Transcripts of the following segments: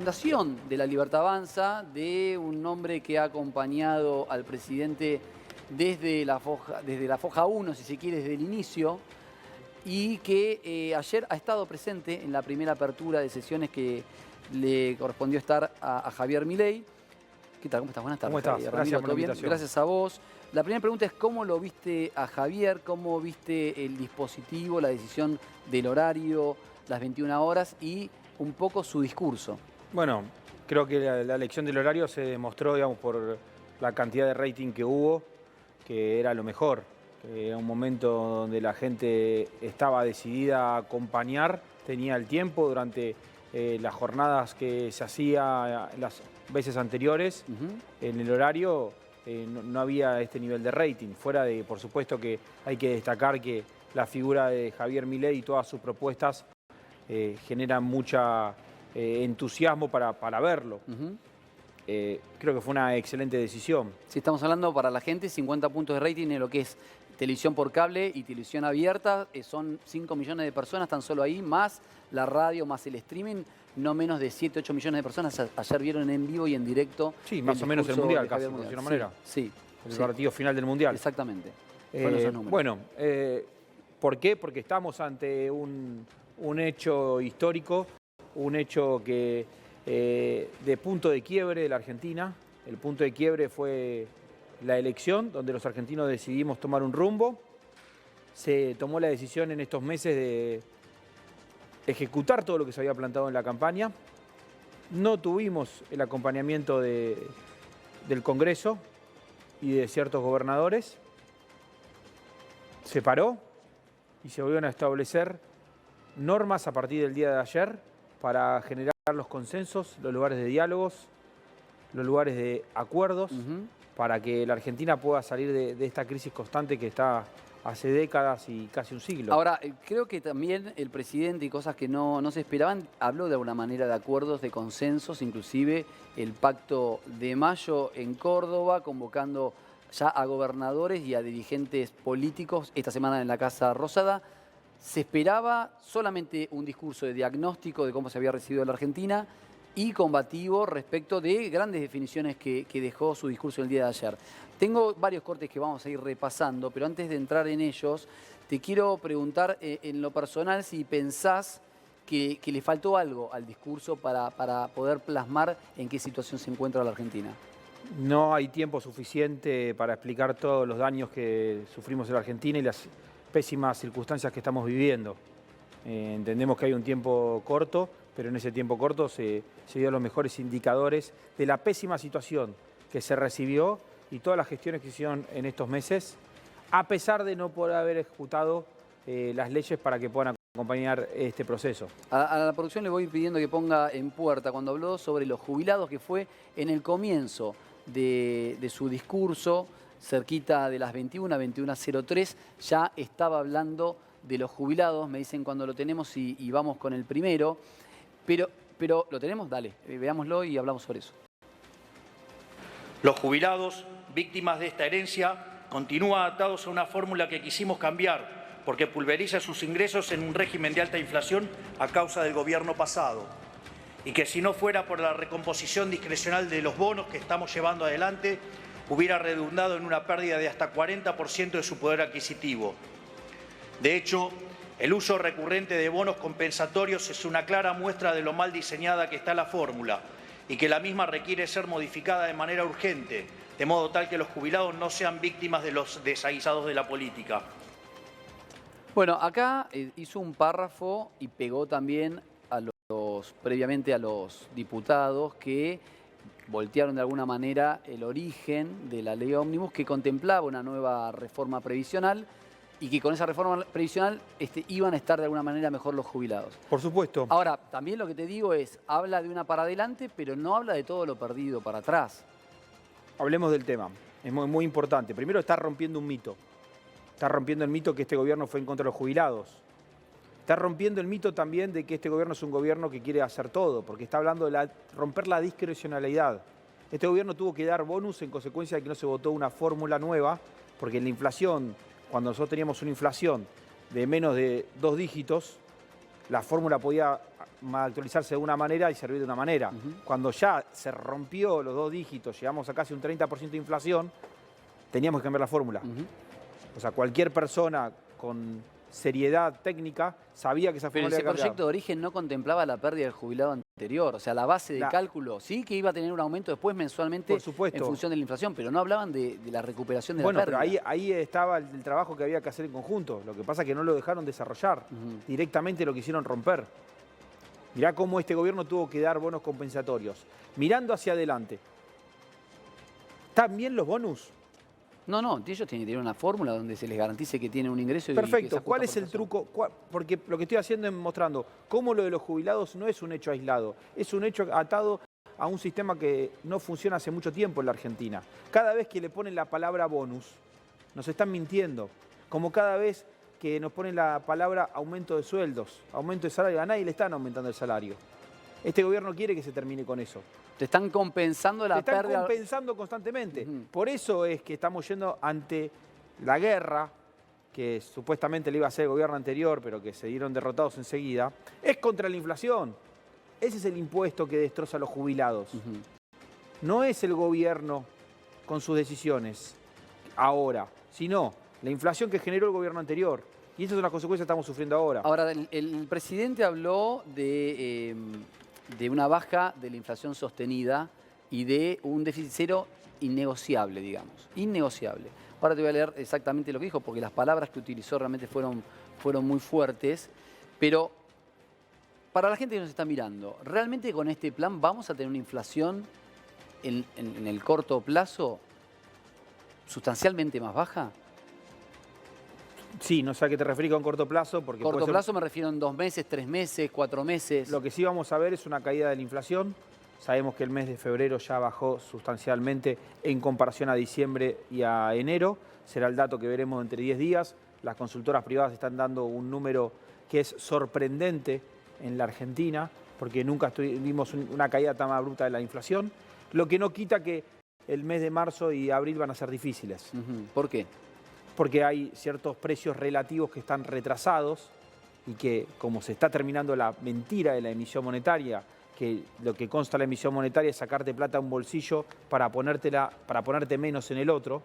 Fundación de La Libertad Avanza, de un hombre que ha acompañado al presidente desde la foja 1, si se quiere, desde el inicio, y que ayer ha estado presente en la primera apertura de sesiones que le correspondió estar a Javier Milei. ¿Qué tal? ¿Cómo estás? Buenas tardes. ¿Cómo estás? Javier. Gracias Ramiro, por la ¿todo bien? invitación. Gracias a vos. La primera pregunta es ¿cómo lo viste a Javier? ¿Cómo viste el dispositivo, la decisión del horario, las 21 horas y un poco su discurso? Bueno, creo que la elección del horario se demostró, digamos, por la cantidad de rating que hubo, que era lo mejor. Que era un momento donde la gente estaba decidida a acompañar, tenía el tiempo durante las jornadas que se hacía las veces anteriores. En el horario no había este nivel de rating. Fuera de, por supuesto, que hay que destacar que la figura de Javier Milei y todas sus propuestas generan mucha entusiasmo para verlo. Creo que fue una excelente decisión. Si estamos hablando para la gente, 50 puntos de rating en lo que es televisión por cable y televisión abierta, son 5 millones de personas tan solo ahí, más la radio, más el streaming, no menos de 7, 8 millones de personas ayer vieron en vivo y en directo. Sí, más o menos el Mundial, casi, por decirlo de una manera. Sí. El partido final del Mundial. Exactamente. Fueron esos números. Bueno, ¿por qué? Porque estamos ante un hecho histórico, un hecho que de punto de quiebre de la Argentina. El punto de quiebre fue la elección, donde los argentinos decidimos tomar un rumbo. Se tomó la decisión en estos meses de ejecutar todo lo que se había plantado en la campaña. No tuvimos el acompañamiento del Congreso y de ciertos gobernadores. Se paró y se volvieron a establecer normas a partir del día de ayer para generar los consensos, los lugares de diálogos, los lugares de acuerdos, para que la Argentina pueda salir de esta crisis constante que está hace décadas y casi un siglo. Ahora, creo que también el presidente y cosas que no se esperaban, habló de alguna manera de acuerdos, de consensos, inclusive el pacto de mayo en Córdoba, convocando ya a gobernadores y a dirigentes políticos esta semana en la Casa Rosada. Se esperaba solamente un discurso de diagnóstico de cómo se había recibido la Argentina y combativo respecto de grandes definiciones que dejó su discurso el día de ayer. Tengo varios cortes que vamos a ir repasando, pero antes de entrar en ellos, te quiero preguntar en lo personal si pensás que le faltó algo al discurso para poder plasmar en qué situación se encuentra la Argentina. No hay tiempo suficiente para explicar todos los daños que sufrimos en la Argentina y las pésimas circunstancias que estamos viviendo. Entendemos que hay un tiempo corto, pero en ese tiempo corto se dio los mejores indicadores de la pésima situación que se recibió y todas las gestiones que hicieron en estos meses, a pesar de no poder haber ejecutado las leyes para que puedan acompañar este proceso. A la producción le voy pidiendo que ponga en puerta cuando habló sobre los jubilados, que fue en el comienzo de su discurso, cerquita de las 21, 21:03, ya estaba hablando de los jubilados. Me dicen cuando lo tenemos y vamos con el primero. Pero ¿lo tenemos? Dale, veámoslo y hablamos sobre eso. Los jubilados, víctimas de esta herencia, continúan atados a una fórmula que quisimos cambiar porque pulveriza sus ingresos en un régimen de alta inflación a causa del gobierno pasado. Y que si no fuera por la recomposición discrecional de los bonos que estamos llevando adelante, hubiera redundado en una pérdida de hasta 40% de su poder adquisitivo. De hecho, el uso recurrente de bonos compensatorios es una clara muestra de lo mal diseñada que está la fórmula y que la misma requiere ser modificada de manera urgente, de modo tal que los jubilados no sean víctimas de los desaguisados de la política. Bueno, acá hizo un párrafo y pegó también previamente a los diputados que voltearon de alguna manera el origen de la ley ómnibus que contemplaba una nueva reforma previsional y que con esa reforma previsional iban a estar de alguna manera mejor los jubilados. Por supuesto. Ahora, también lo que te digo es, habla de una para adelante, pero no habla de todo lo perdido para atrás. Hablemos del tema. Es muy, muy importante. Primero, está rompiendo un mito. Está rompiendo el mito que este gobierno fue en contra de los jubilados. Está rompiendo el mito también de que este gobierno es un gobierno que quiere hacer todo, porque está hablando de romper la discrecionalidad. Este gobierno tuvo que dar bonus en consecuencia de que no se votó una fórmula nueva, porque en la inflación, cuando nosotros teníamos una inflación de menos de 2 dígitos, la fórmula podía actualizarse de una manera y servir de una manera. Cuando ya se rompió los 2 dígitos, llegamos a casi un 30% de inflación, teníamos que cambiar la fórmula. O sea, cualquier persona con seriedad técnica sabía que esa Pero fórmula ese iba a cambiar. proyecto de origen no contemplaba la pérdida del jubilado anterior. O sea, la base de cálculo sí que iba a tener un aumento después mensualmente Por supuesto. en función de la inflación, pero no hablaban de la recuperación de la Bueno, pérdida. pero ahí estaba el trabajo que había que hacer en conjunto. Lo que pasa es que no lo dejaron desarrollar. Directamente lo quisieron romper. Mirá cómo este gobierno tuvo que dar bonos compensatorios. Mirando hacia adelante. ¿Están bien los bonus? No, ellos tienen que tener una fórmula donde se les garantice que tienen un ingreso. Y que se Perfecto. ajusta ¿Cuál por es el inflación. truco? Porque lo que estoy haciendo es mostrando cómo lo de los jubilados no es un hecho aislado. Es un hecho atado a un sistema que no funciona hace mucho tiempo en la Argentina. Cada vez que le ponen la palabra bonus, nos están mintiendo. Como cada vez que nos ponen la palabra aumento de sueldos, aumento de salario, a nadie le están aumentando el salario. Este gobierno quiere que se termine con eso. Te están compensando la Te están pérdida. compensando constantemente. Por eso es que estamos yendo ante la guerra, que supuestamente le iba a hacer el gobierno anterior, pero que se dieron derrotados enseguida, es contra la inflación. Ese es el impuesto que destroza a los jubilados. No es el gobierno con sus decisiones ahora, sino la inflación que generó el gobierno anterior. Y esas son las consecuencias que estamos sufriendo ahora. Ahora, el presidente habló de una baja de la inflación sostenida y de un déficit cero innegociable, digamos. Innegociable. Ahora te voy a leer exactamente lo que dijo, porque las palabras que utilizó realmente fueron muy fuertes. Pero para la gente que nos está mirando, ¿realmente con este plan vamos a tener una inflación en el corto plazo sustancialmente más baja? Sí, no sé a qué te referís con corto plazo. Porque Corto puede ser- plazo me refiero en 2 meses, 3 meses, 4 meses. Lo que sí vamos a ver es una caída de la inflación. Sabemos que el mes de febrero ya bajó sustancialmente en comparación a diciembre y a enero. Será el dato que veremos entre 10 días. Las consultoras privadas están dando un número que es sorprendente en la Argentina, porque nunca tuvimos una caída tan abrupta de la inflación. Lo que no quita que el mes de marzo y abril van a ser difíciles. ¿Por qué? Porque hay ciertos precios relativos que están retrasados y que, como se está terminando la mentira de la emisión monetaria, que lo que consta la emisión monetaria es sacarte plata a un bolsillo para ponerte menos en el otro,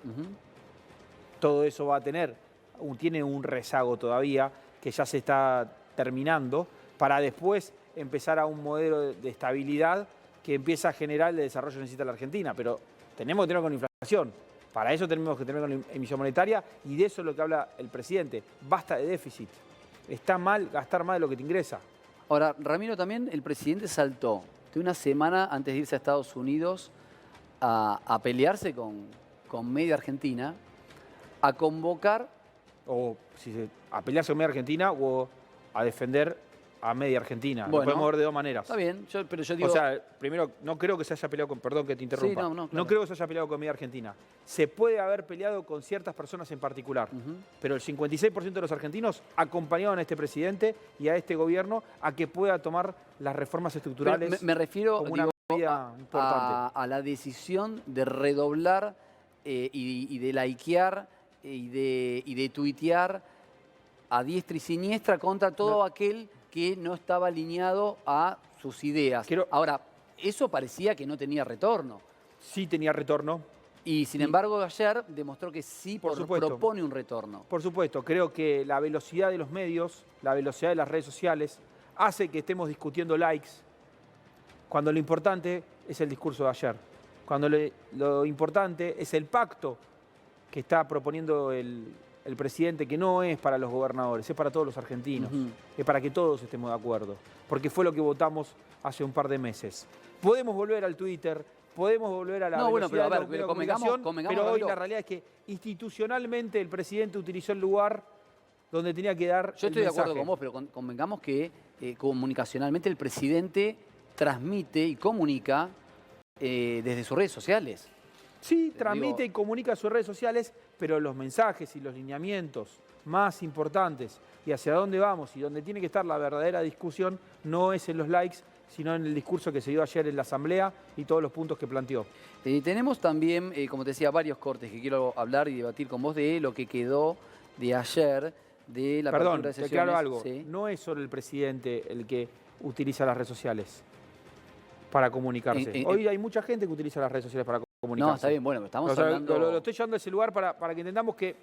todo eso va a tiene un rezago todavía que ya se está terminando, para después empezar a un modelo de estabilidad que empieza a generar el desarrollo que necesita la Argentina. Pero tenemos que tener con inflación. Para eso tenemos que tener con la emisión monetaria, y de eso es lo que habla el presidente. Basta de déficit. Está mal gastar más de lo que te ingresa. Ahora, Ramiro, también el presidente saltó de una semana antes de irse a Estados Unidos a pelearse con media Argentina, a convocar. O a pelearse con media Argentina o a defender a media Argentina. Bueno, Lo podemos ver de 2 maneras. Está bien, pero yo digo. O sea, primero, no creo que se haya peleado con... Perdón que te interrumpa. Sí, no, claro. No creo que se haya peleado con media Argentina. Se puede haber peleado con ciertas personas en particular. Pero el 56% de los argentinos acompañaron a este presidente y a este gobierno a que pueda tomar las reformas estructurales. Me refiero como una medida importante. a la decisión de redoblar y de likear y de tuitear a diestra y siniestra contra todo aquel que no estaba alineado a sus ideas. Ahora, eso parecía que no tenía retorno. Sí tenía retorno. Y sin embargo, ayer demostró que sí Por supuesto. propone un retorno. Por supuesto, creo que la velocidad de los medios, la velocidad de las redes sociales, hace que estemos discutiendo likes, cuando lo importante es el discurso de ayer. Cuando lo importante es el pacto que está proponiendo el presidente, que no es para los gobernadores, es para todos los argentinos. Es para que todos estemos de acuerdo. Porque fue lo que votamos hace un par de meses. Podemos volver al Twitter, podemos volver a la velocidad de la comunicación, pero hoy la realidad es que institucionalmente el presidente utilizó el lugar donde tenía que dar Yo estoy el de acuerdo mensaje. con vos, pero convengamos que comunicacionalmente el presidente transmite y comunica desde sus redes sociales. Sí, transmite y comunica sus redes sociales, pero los mensajes y los lineamientos más importantes y hacia dónde vamos y donde tiene que estar la verdadera discusión no es en los likes, sino en el discurso que se dio ayer en la Asamblea y todos los puntos que planteó. Tenemos también, como te decía, varios cortes que quiero hablar y debatir con vos de lo que quedó de ayer de la Perdón, apertura de te sesiones. aclaro algo. Sí. No es solo el presidente el que utiliza las redes sociales para comunicarse. Hoy hay mucha gente que utiliza las redes sociales para comunicarse. No, está bien, bueno, estamos O sea, hablando... lo estoy llevando a ese lugar para que entendamos que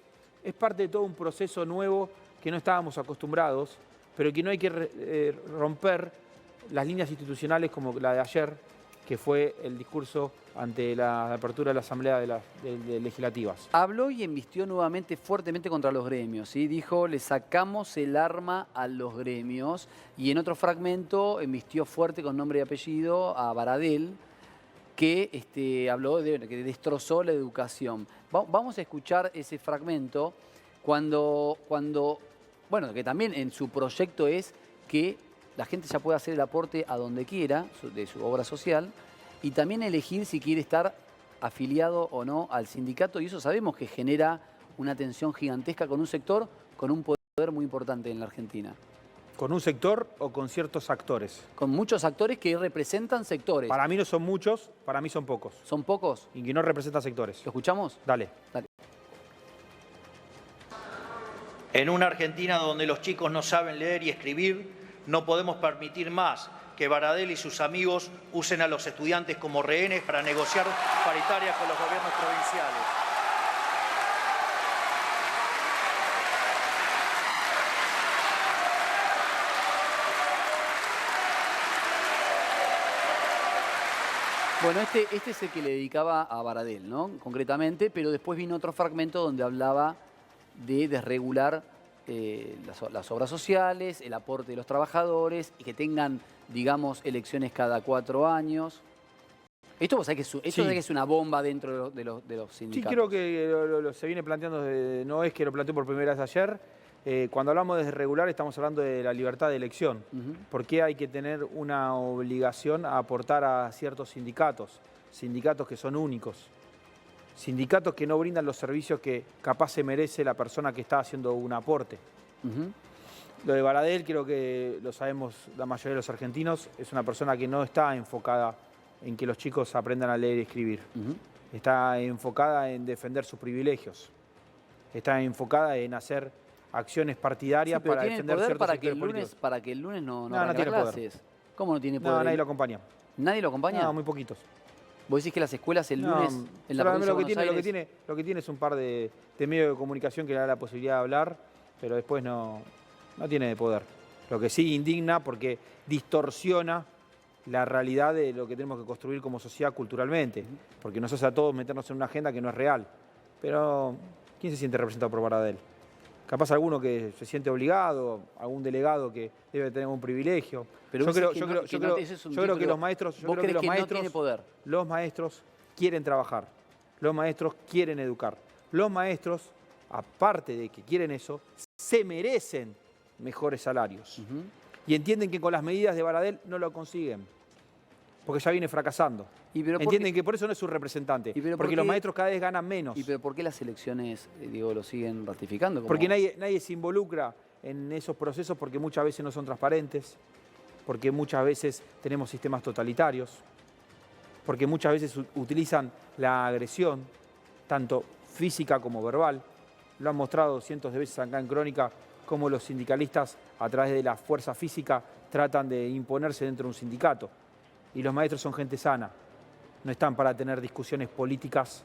es parte de todo un proceso nuevo que no estábamos acostumbrados, pero que no hay que romper las líneas institucionales como la de ayer, que fue el discurso ante la apertura de la Asamblea de Legislativas. Habló y embistió nuevamente fuertemente contra los gremios, ¿sí? Dijo, le sacamos el arma a los gremios, y en otro fragmento embistió fuerte con nombre y apellido a Baradel, que habló de que destrozó la educación. Vamos a escuchar ese fragmento cuando, bueno, que también en su proyecto es que la gente ya puede hacer el aporte a donde quiera de su obra social y también elegir si quiere estar afiliado o no al sindicato, y eso sabemos que genera una tensión gigantesca con un sector con un poder muy importante en la Argentina. ¿Con un sector o con ciertos actores? Con muchos actores que representan sectores. Para mí no son muchos, para mí son pocos. ¿Son pocos? Y que no representan sectores. ¿Lo escuchamos? Dale. Dale. En una Argentina donde los chicos no saben leer y escribir, no podemos permitir más que Baradel y sus amigos usen a los estudiantes como rehenes para negociar paritarias con los gobiernos provinciales. Bueno, este es el que le dedicaba a Baradel, ¿no? Concretamente, pero después vino otro fragmento donde hablaba de desregular las obras sociales, el aporte de los trabajadores y que tengan, digamos, elecciones cada 4 años. Esto vos sabés que es una bomba dentro de los sindicatos. Sí, creo que se viene planteando, no es que lo planteó por primera vez ayer. Cuando hablamos de desregular estamos hablando de la libertad de elección. ¿Por qué hay que tener una obligación a aportar a ciertos sindicatos? Sindicatos que son únicos. Sindicatos que no brindan los servicios que capaz se merece la persona que está haciendo un aporte. Lo de Baradel, creo que lo sabemos la mayoría de los argentinos, es una persona que no está enfocada en que los chicos aprendan a leer y escribir. Está enfocada en defender sus privilegios. Está enfocada en hacer acciones partidarias para defender ciertos sectores políticos. Para que el lunes no tiene clases. poder. ¿Cómo no tiene poder? No, nadie lo acompaña. ¿Nadie lo acompaña? No, muy poquitos. ¿Vos decís que las escuelas el lunes en la provincia de Buenos Aires? Lo que tiene es un par de medios de comunicación que le da la posibilidad de hablar, pero después no tiene poder. Lo que sí indigna porque distorsiona la realidad de lo que tenemos que construir como sociedad culturalmente, porque nos hace a todos meternos en una agenda que no es real. Pero, ¿quién se siente representado por Baradel? Capaz alguno que se siente obligado, algún delegado que debe tener un privilegio. Pero yo creo que los maestros, los maestros quieren trabajar, los maestros quieren educar, los maestros, aparte de que quieren eso, se merecen mejores salarios. Y entienden que con las medidas de Baradel no lo consiguen, porque ya viene fracasando. Entienden que por eso no es su representante, porque los maestros cada vez ganan menos. ¿Y pero por qué las elecciones, lo siguen ratificando? Porque nadie se involucra en esos procesos, porque muchas veces no son transparentes, porque muchas veces tenemos sistemas totalitarios, porque muchas veces utilizan la agresión, tanto física como verbal. Lo han mostrado cientos de veces acá en Crónica, cómo los sindicalistas, a través de la fuerza física, tratan de imponerse dentro de un sindicato. Y los maestros son gente sana. No están para tener discusiones políticas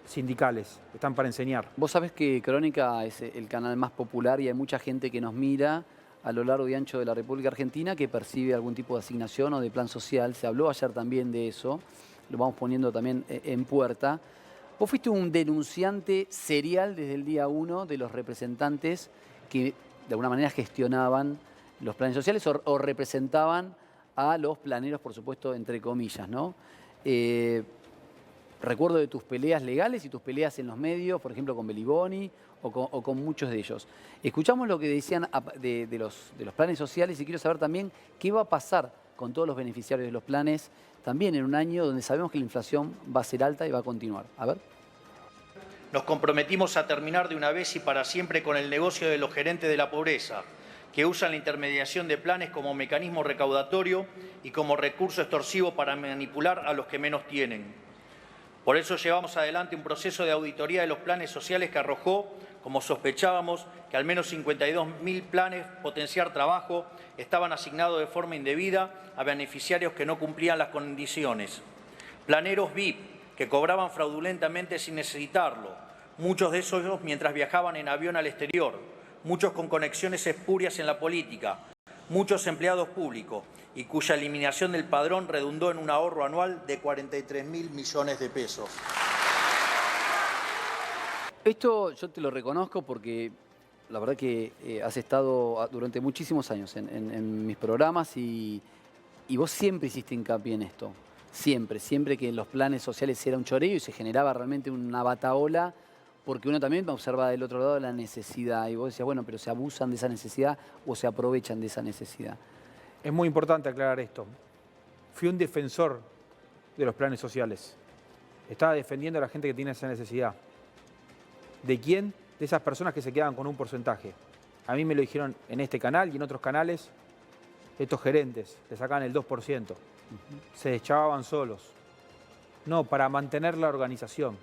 sindicales, están para enseñar. Vos sabés que Crónica es el canal más popular y hay mucha gente que nos mira a lo largo y ancho de la República Argentina que percibe algún tipo de asignación o de plan social. Se habló ayer también de eso, lo vamos poniendo también en puerta. Vos fuiste un denunciante serial desde el día 1 de los representantes que de alguna manera gestionaban los planes sociales o representaban a los planeros, por supuesto, entre comillas, ¿no? Recuerdo de tus peleas legales y tus peleas en los medios, por ejemplo, con Beliboni o con muchos de ellos. Escuchamos lo que decían de los planes sociales y quiero saber también qué va a pasar con todos los beneficiarios de los planes, también en un año donde sabemos que la inflación va a ser alta y va a continuar. A ver. Nos comprometimos a terminar de una vez y para siempre con el negocio de los gerentes de la pobreza, que usan la intermediación de planes como mecanismo recaudatorio y como recurso extorsivo para manipular a los que menos tienen. Por eso llevamos adelante un proceso de auditoría de los planes sociales que arrojó, como sospechábamos, que al menos 52.000 planes potenciar trabajo estaban asignados de forma indebida a beneficiarios que no cumplían las condiciones. Planeros VIP que cobraban fraudulentamente sin necesitarlo, muchos de esos mientras viajaban en avión al exterior, muchos con conexiones espurias en la política, muchos empleados públicos y cuya eliminación del padrón redundó en un ahorro anual de 43.000 millones de pesos. Esto yo te lo reconozco porque la verdad que has estado durante muchísimos años en mis programas y vos siempre hiciste hincapié en esto. Siempre que los planes sociales era un choreo y se generaba realmente una batahola porque uno también observa del otro lado la necesidad y vos decías, bueno, pero se abusan de esa necesidad o se aprovechan de esa necesidad. Es muy importante aclarar esto. Fui un defensor de los planes sociales. Estaba defendiendo a la gente que tiene esa necesidad. ¿De quién? De esas personas que se quedan con un porcentaje. A mí me lo dijeron en este canal y en otros canales, estos gerentes, le sacaban el 2%. Se deschavaban solos. No, para mantener la organización.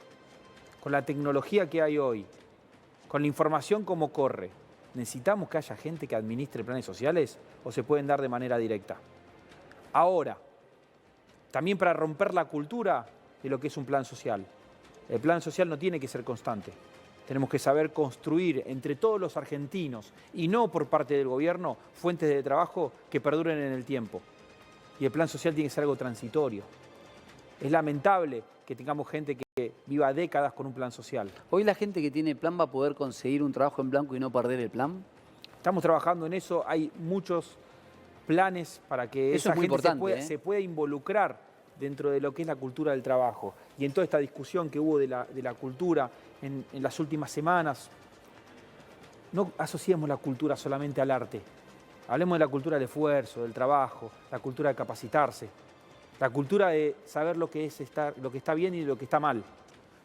Con la tecnología que hay hoy, con la información como corre, ¿necesitamos que haya gente que administre planes sociales o se pueden dar de manera directa? Ahora, también para romper la cultura de lo que es un plan social. El plan social no tiene que ser constante. Tenemos que saber construir entre todos los argentinos y no por parte del gobierno fuentes de trabajo que perduren en el tiempo. Y el plan social tiene que ser algo transitorio. Es lamentable que tengamos gente que viva décadas con un plan social. ¿Hoy la gente que tiene plan va a poder conseguir un trabajo en blanco y no perder el plan? Estamos trabajando en eso, hay muchos planes para que esa gente se pueda involucrar dentro de lo que es la cultura del trabajo. Y en toda esta discusión que hubo de la cultura en las últimas semanas, no asociemos la cultura solamente al arte. Hablemos de la cultura del esfuerzo, del trabajo, la cultura de capacitarse, la cultura de saber lo que está bien y lo que está mal.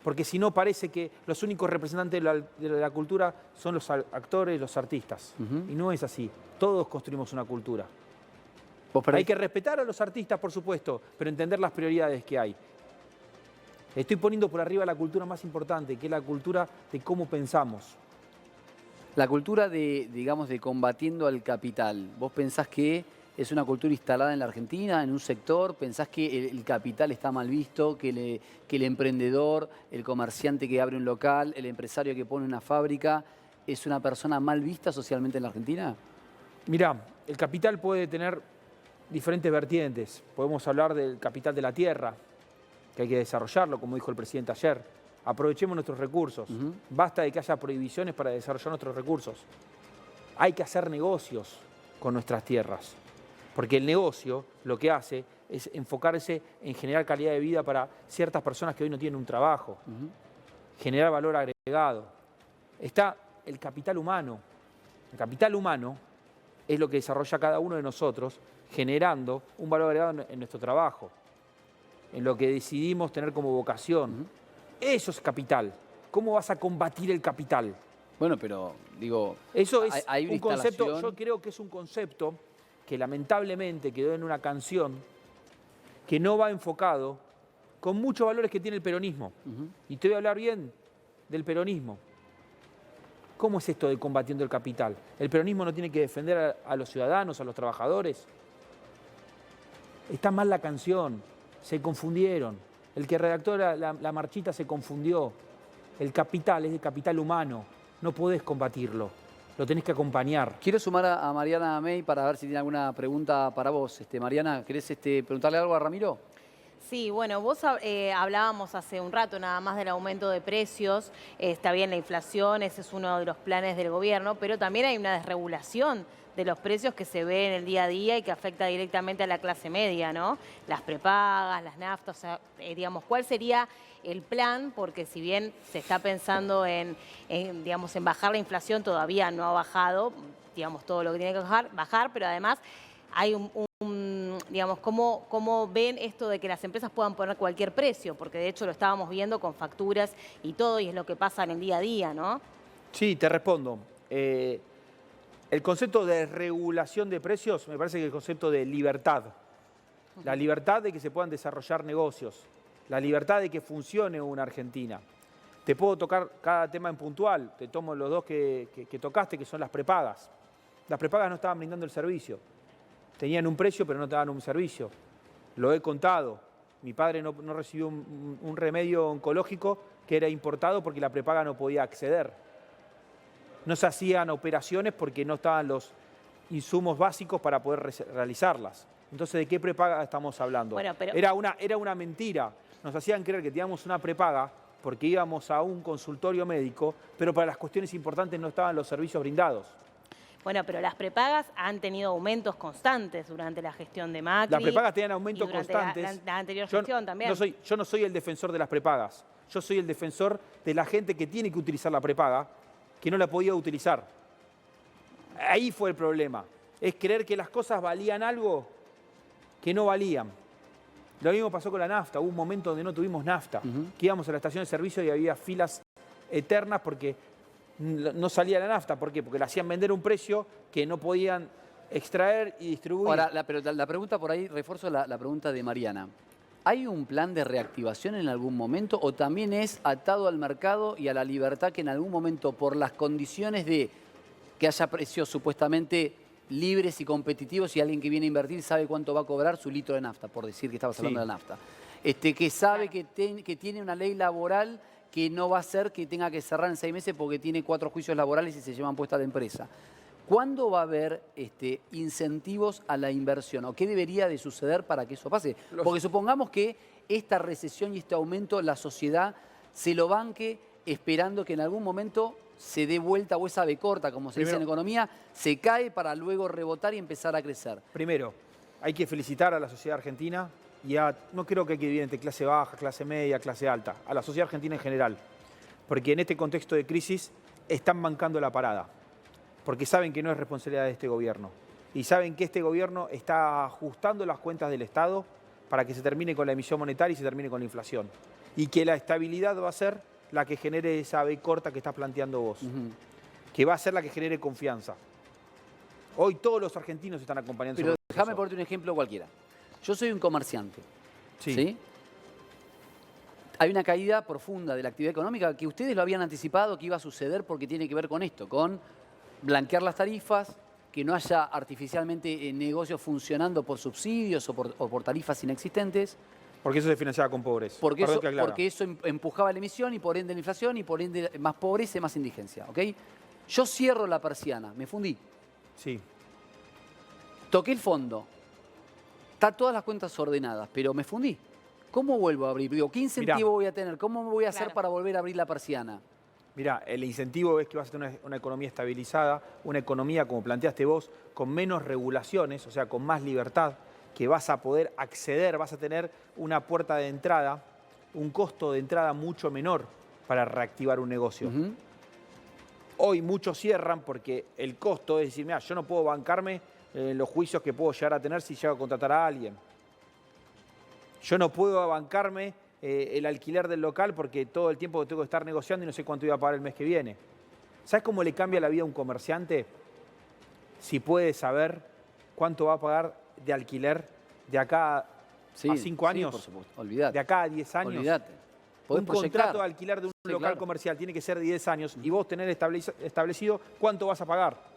Porque si no, parece que los únicos representantes de la cultura son los actores, los artistas. Y no es así. Todos construimos una cultura. Hay que respetar a los artistas, por supuesto, pero entender las prioridades que hay. Estoy poniendo por arriba la cultura más importante, que es la cultura de cómo pensamos. La cultura digamos, de combatiendo al capital. ¿Vos pensás que es una cultura instalada en la Argentina, en un sector? ¿Pensás que el capital está mal visto, que el emprendedor, el comerciante que abre un local, el empresario que pone una fábrica, es una persona mal vista socialmente en la Argentina? Mirá, el capital puede tener diferentes vertientes. Podemos hablar del capital de la tierra, que hay que desarrollarlo, como dijo el presidente ayer. Aprovechemos nuestros recursos. Basta de que haya prohibiciones para desarrollar nuestros recursos. Hay que hacer negocios con nuestras tierras, porque el negocio lo que hace es enfocarse en generar calidad de vida para ciertas personas que hoy no tienen un trabajo, generar valor agregado. Está el capital humano. El capital humano es lo que desarrolla cada uno de nosotros, generando un valor agregado en nuestro trabajo, en lo que decidimos tener como vocación. Eso es capital. ¿Cómo vas a combatir el capital? Bueno, pero digo, eso es hay un concepto, yo creo que es un concepto que lamentablemente quedó en una canción que no va enfocado con muchos valores que tiene el peronismo. Y te voy a hablar bien del peronismo. ¿Cómo es esto de combatiendo el capital? El peronismo no tiene que defender a los ciudadanos, a los trabajadores. Está mal la canción, se confundieron. El que redactó la marchita se confundió. El capital es el capital humano, no podés combatirlo, lo tenés que acompañar. Quiero sumar a Mariana May para ver si tiene alguna pregunta para vos. Mariana, ¿querés preguntarle algo a Ramiro? Sí, bueno, vos hablábamos hace un rato nada más del aumento de precios. Está bien, la inflación, ese es uno de los planes del gobierno, pero también hay una desregulación de los precios que se ve en el día a día y que afecta directamente a la clase media, ¿no? Las prepagas, las naftas, o sea, digamos, ¿cuál sería el plan? Porque si bien se está pensando digamos, en bajar la inflación, todavía no ha bajado, digamos, todo lo que tiene que bajar, pero además hay digamos, ¿cómo ven esto de que las empresas puedan poner cualquier precio? Porque de hecho lo estábamos viendo con facturas y todo, y es lo que pasa en el día a día, ¿no? Sí, te respondo. El concepto de regulación de precios me parece que es el concepto de libertad. La libertad de que se puedan desarrollar negocios. la libertad de que funcione una Argentina. Te puedo tocar cada tema en puntual, te tomo los dos que tocaste, que son las prepagas. Las prepagas no estaban brindando el servicio. Tenían un precio, pero no te daban un servicio. Lo he contado. Mi padre no recibió un remedio oncológico que era importado porque la prepaga no podía acceder. No se hacían operaciones porque no estaban los insumos básicos para poder realizarlas. Entonces, ¿de qué prepaga estamos hablando? Bueno, pero... Era una mentira. Nos hacían creer que teníamos una prepaga porque íbamos a un consultorio médico, pero para las cuestiones importantes no estaban los servicios brindados. Bueno, pero las prepagas han tenido aumentos constantes durante la gestión de Macri. Las prepagas tenían aumentos durante constantes. La anterior gestión también. Yo no soy el defensor de las prepagas. Yo soy el defensor de la gente que tiene que utilizar la prepaga, que no la podía utilizar. Ahí fue el problema. Es creer que las cosas valían algo que no valían. Lo mismo pasó con la nafta. Hubo un momento donde no tuvimos nafta, que íbamos a la estación de servicio y había filas eternas porque no salía la nafta. ¿Por qué? Porque la hacían vender a un precio que no podían extraer y distribuir. Ahora, pero la pregunta por ahí, refuerzo la pregunta de Mariana. ¿Hay un plan de reactivación en algún momento o también es atado al mercado y a la libertad que en algún momento, por las condiciones de que haya precios supuestamente libres y competitivos y alguien que viene a invertir sabe cuánto va a cobrar su litro de nafta, por decir que estabas hablando de la nafta, que sabe que tiene una ley laboral que no va a ser que tenga que cerrar en 6 meses porque tiene 4 juicios laborales y se llevan puesta la empresa? ¿Cuándo va a haber incentivos a la inversión? ¿O qué debería de suceder para que eso pase? Porque supongamos que esta recesión y este aumento la sociedad se lo banque esperando que en algún momento se dé vuelta o esa B corta, como se dice en economía, se cae para luego rebotar y empezar a crecer. Primero, hay que felicitar a la sociedad argentina y no creo que hay que dividir entre clase baja, clase media, clase alta, a la sociedad argentina en general. Porque en este contexto de crisis están bancando la parada. Porque saben que no es responsabilidad de este gobierno. Y saben que este gobierno está ajustando las cuentas del Estado para que se termine con la emisión monetaria y se termine con la inflación. Y que la estabilidad va a ser la que genere esa B corta que estás planteando vos. Que va a ser la que genere confianza. Hoy todos los argentinos están acompañando. Pero déjame ponerte un ejemplo cualquiera. Yo soy un comerciante. ¿Sí? Hay una caída profunda de la actividad económica que ustedes lo habían anticipado que iba a suceder porque tiene que ver con esto, con blanquear las tarifas, que no haya artificialmente negocios funcionando por subsidios o por tarifas inexistentes. Porque eso se financiaba con pobreza. Porque eso empujaba la emisión y por ende la inflación y por ende más pobreza y más indigencia. ¿Ok? Yo cierro la persiana, me fundí. Sí. Toqué el fondo. Está todas las cuentas ordenadas, pero me fundí. ¿Cómo vuelvo a abrir? Digo, ¿qué incentivo voy a tener? ¿Cómo me voy a hacer para volver a abrir la persiana? Mirá, el incentivo es que vas a tener una economía estabilizada, una economía, como planteaste vos, con menos regulaciones, o sea, con más libertad, que vas a poder acceder, vas a tener una puerta de entrada, un costo de entrada mucho menor para reactivar un negocio. Hoy muchos cierran porque el costo es decir, mira, yo no puedo bancarme los juicios que puedo llegar a tener si llego a contratar a alguien. Yo no puedo bancarme el alquiler del local porque todo el tiempo tengo que estar negociando y no sé cuánto iba a pagar el mes que viene. ¿Sabes cómo le cambia la vida a un comerciante? Si puede saber cuánto va a pagar de alquiler de acá a 5 años. Sí, por supuesto. Olvídate. De acá a 10 años. Olvídate. Un contrato de alquiler de un local comercial tiene que ser de 10 años y vos tener establecido cuánto vas a pagar.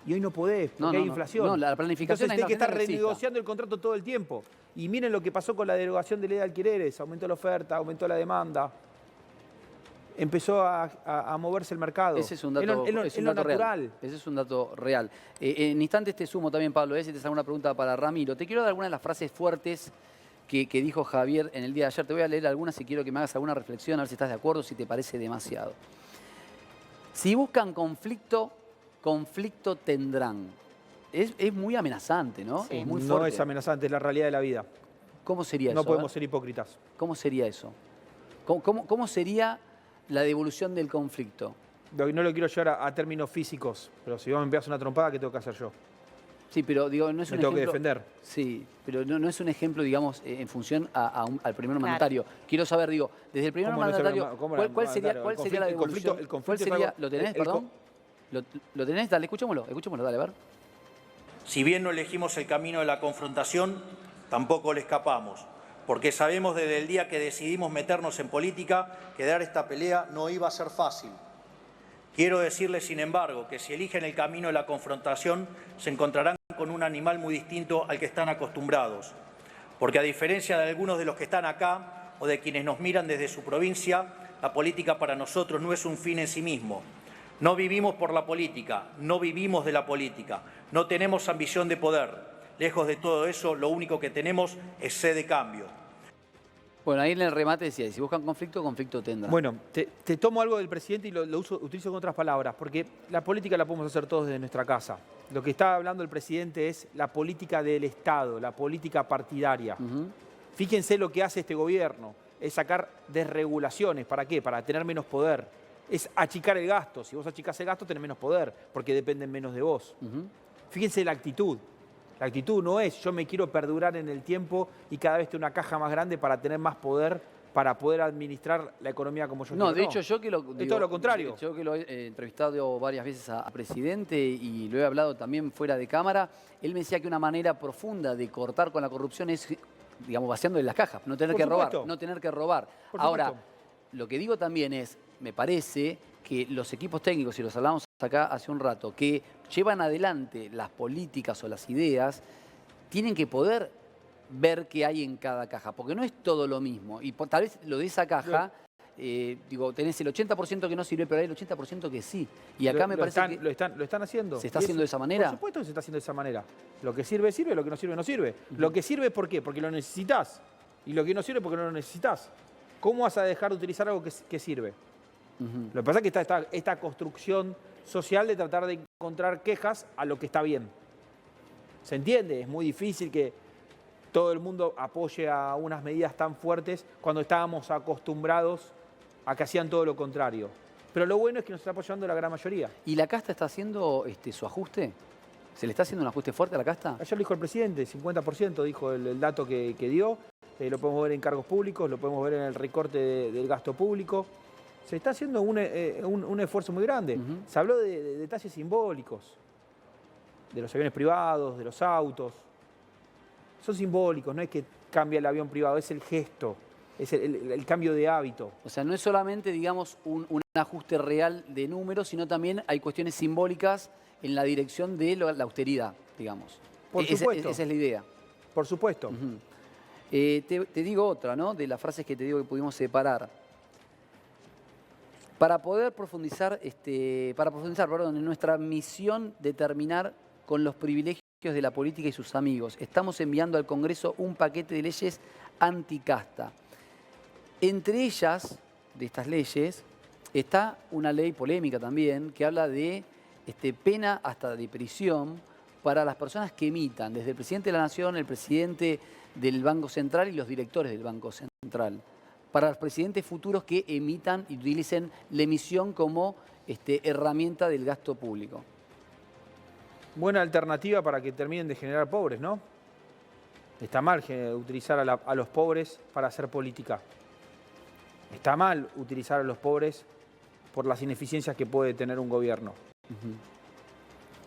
Y hoy no podés, porque hay inflación. No, la planificación. Entonces tenés que estar renegociando el contrato todo el tiempo. Y miren lo que pasó con la derogación de ley de alquileres. Aumentó la oferta, aumentó la demanda. Empezó a moverse el mercado. Ese es un dato, es lo natural. Real. Ese es un dato real. En instantes te sumo también, Pablo, si te hago una pregunta para Ramiro. Te quiero dar algunas de las frases fuertes que dijo Javier en el día de ayer. Te voy a leer algunas y quiero que me hagas alguna reflexión, a ver si estás de acuerdo, si te parece demasiado. Si buscan conflicto tendrán. Es muy amenazante, ¿no? Sí, es muy fuerte. No es amenazante, es la realidad de la vida. ¿Cómo sería eso? No podemos ser hipócritas. ¿Cómo sería eso? ¿Cómo sería la devolución del conflicto? No lo quiero llevar a términos físicos, pero si vos me pegas una trompada, ¿qué tengo que hacer yo? Sí, pero digo, no es un ejemplo... Me tengo que defender. Sí, pero no es un ejemplo, digamos, en función al primer mandatario. Quiero saber, digo, desde el primer mandatario, ¿cuál sería la devolución? ¿Lo tenés, perdón? ¿Lo tenés? Dale, escuchémoslo, dale, a ver. Si bien no elegimos el camino de la confrontación, tampoco le escapamos. porque sabemos desde el día que decidimos meternos en política que dar esta pelea no iba a ser fácil. Quiero decirles, sin embargo, que si eligen el camino de la confrontación, se encontrarán con un animal muy distinto al que están acostumbrados. Porque a diferencia de algunos de los que están acá o de quienes nos miran desde su provincia, la política para nosotros no es un fin en sí mismo. No vivimos por la política, no vivimos de la política, no tenemos ambición de poder. Lejos de todo eso, lo único que tenemos es sed de cambio. Bueno, ahí en el remate decía, si buscan conflicto, conflicto tendrán. Bueno, te tomo algo del presidente y lo utilizo con otras palabras, porque la política la podemos hacer todos desde nuestra casa. Lo que está hablando el presidente es la política del Estado, la política partidaria. Fíjense lo que hace este gobierno, es sacar desregulaciones. ¿Para qué? Para tener menos poder. Es achicar el gasto. Si vos achicás el gasto, tenés menos poder, porque dependen menos de vos. Fíjense la actitud. La actitud no es yo me quiero perdurar en el tiempo y cada vez tener una caja más grande para tener más poder, para poder administrar la economía como yo quiero. No, de hecho yo que lo... Es todo lo contrario. Yo que lo he entrevistado varias veces a presidente y lo he hablado también fuera de cámara, él me decía que una manera profunda de cortar con la corrupción es, digamos, vaciando de las cajas, no tener que robar, no tener que robar. Ahora, lo que digo también es, me parece que los equipos técnicos, y los hablamos acá hace un rato, que llevan adelante las políticas o las ideas, tienen que poder ver qué hay en cada caja, porque no es todo lo mismo. Y tal vez lo de esa caja, digo, tenés el 80% que no sirve, pero hay el 80% que sí. Y acá me parece que... ¿Lo están haciendo? ¿Se está haciendo de esa manera? Por supuesto que se está haciendo de esa manera. Lo que sirve, sirve, lo que no sirve, no sirve. Lo que sirve, ¿por qué? Porque lo necesitas. Y lo que no sirve, porque no lo necesitas. ¿Cómo vas a dejar de utilizar algo que sirve? Lo que pasa es que está esta construcción social de tratar de encontrar quejas a lo que está bien. ¿Se entiende? Es muy difícil que todo el mundo apoye a unas medidas tan fuertes cuando estábamos acostumbrados a que hacían todo lo contrario. Pero lo bueno es que nos está apoyando la gran mayoría. ¿Y la casta está haciendo su ajuste? ¿Se le está haciendo un ajuste fuerte a la casta? Ayer lo dijo el presidente, 50% dijo el dato que dio. Lo podemos ver en cargos públicos, lo podemos ver en el recorte del gasto público. Se está haciendo un esfuerzo muy grande. Se habló de detalles simbólicos, de los aviones privados, de los autos. Son simbólicos, no es que cambia el avión privado, es el gesto, es el cambio de hábito. O sea, no es solamente, digamos, un ajuste real de números, sino también hay cuestiones simbólicas en la dirección de la austeridad, digamos. Por supuesto. Esa es la idea. Por supuesto. Te digo otra, ¿no? De las frases que te digo que pudimos separar. Para poder profundizar, en nuestra misión de terminar con los privilegios de la política y sus amigos, estamos enviando al Congreso un paquete de leyes anticasta. Entre ellas, de estas leyes, está una ley polémica también que habla de pena hasta de prisión para las personas que emitan, desde el presidente de la Nación, el presidente del Banco Central y los directores del Banco Central, para los presidentes futuros que emitan y utilicen la emisión como herramienta del gasto público. Buena alternativa para que terminen de generar pobres, ¿no? Está mal utilizar a los pobres para hacer política. Está mal utilizar a los pobres por las ineficiencias que puede tener un gobierno.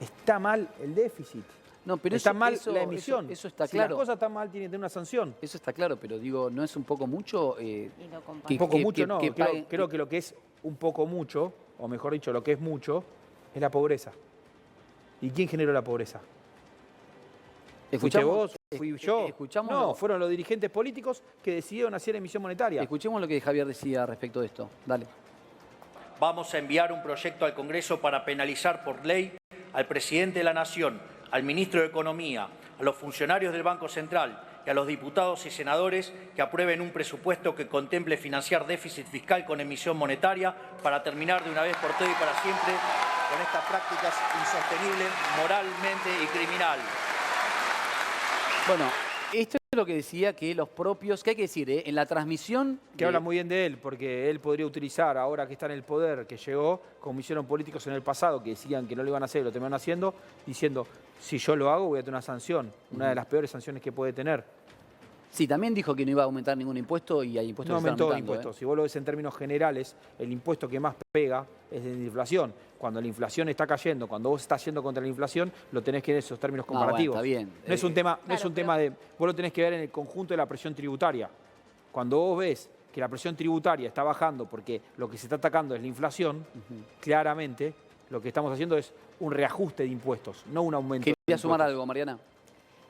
Está mal el déficit. No, pero está mal la emisión. Eso está si claro. Si las cosas están mal, tiene que tener una sanción. Eso está claro, pero digo, ¿no es un poco mucho? Un poco mucho no. Creo que lo que es un poco mucho, o mejor dicho, lo que es mucho, es la pobreza. ¿Y quién generó la pobreza? ¿Fuiste vos? ¿Fui yo? No, fueron los dirigentes políticos que decidieron hacer emisión monetaria. Escuchemos lo que Javier decía respecto de esto. Dale. Vamos a enviar un proyecto al Congreso para penalizar por ley al presidente de la Nación, al ministro de Economía, a los funcionarios del Banco Central y a los diputados y senadores que aprueben un presupuesto que contemple financiar déficit fiscal con emisión monetaria para terminar de una vez por todas y para siempre con estas prácticas insostenibles moralmente y criminal. Bueno, esto es lo que decía que los propios, que hay que decir, en la transmisión... Que habla muy bien de él, porque él podría utilizar, ahora que está en el poder, que llegó, como hicieron políticos en el pasado, que decían que no lo iban a hacer y lo terminaron haciendo, diciendo, si yo lo hago voy a tener una sanción, una de las peores sanciones que puede tener. Sí, también dijo que no iba a aumentar ningún impuesto y hay impuestos No que se están aumentó aumentando, impuestos. Si vos lo ves en términos generales, el impuesto que más pega es de inflación. Cuando la inflación está cayendo, cuando vos estás yendo contra la inflación, lo tenés que ver en esos términos bueno, comparativos. está bien. No es un tema, no es Claro, un tema de. Vos lo tenés que ver en el conjunto de la presión tributaria. Cuando vos ves que la presión tributaria está bajando porque lo que se está atacando es la inflación, claramente lo que estamos haciendo es un reajuste de impuestos, no un aumento de Quería sumar impuestos. algo, Mariana.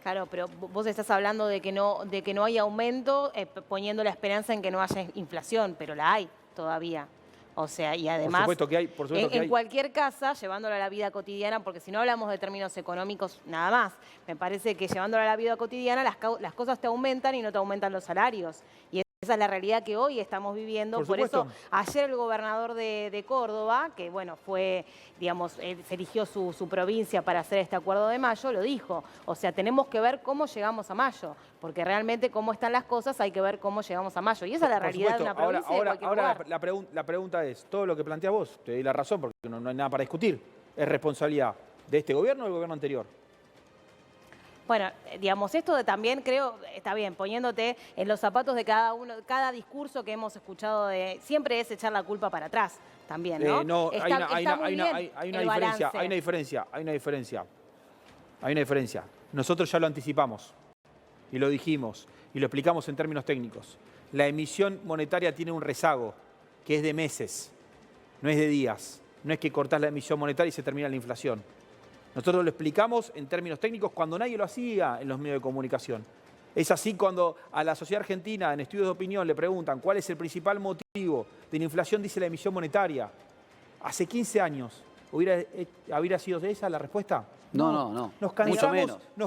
Claro, pero vos estás hablando de que no hay aumento, poniendo la esperanza en que no haya inflación, pero la hay todavía. O sea, y además, Por supuesto que hay, por supuesto que en hay. cualquier casa, llevándolo a la vida cotidiana, porque si no hablamos de términos económicos nada más, me parece que llevándolo a la vida cotidiana las cosas te aumentan y no te aumentan los salarios. Y esa es la realidad que hoy estamos viviendo. Por Por eso, supuesto. ayer el gobernador de Córdoba, que bueno, fue, digamos, se eligió su provincia para hacer este acuerdo de mayo, lo dijo. O sea, tenemos que ver cómo llegamos a mayo, porque realmente cómo están las cosas hay que ver cómo llegamos a mayo. Y esa es la Por realidad de supuesto. una provincia y de cualquier lugar. La pregunta es, todo lo que planteas vos, te doy la razón porque no hay nada para discutir, es responsabilidad de este gobierno o del gobierno anterior. Bueno, digamos, esto también creo, está bien, poniéndote en los zapatos de cada uno, cada discurso que hemos escuchado, siempre es echar la culpa para atrás también, ¿no? No, hay Balance. una diferencia. Nosotros ya lo anticipamos y lo dijimos y lo explicamos en términos técnicos. La emisión monetaria tiene un rezago que es de meses, no es de días. No es que cortás la emisión monetaria y se termina la inflación. Nosotros lo explicamos en términos técnicos cuando nadie lo hacía en los medios de comunicación. Es así cuando a la sociedad argentina en estudios de opinión le preguntan cuál es el principal motivo de la inflación, dice la emisión monetaria. Hace 15 años, ¿hubiera sido esa la respuesta? No. Nos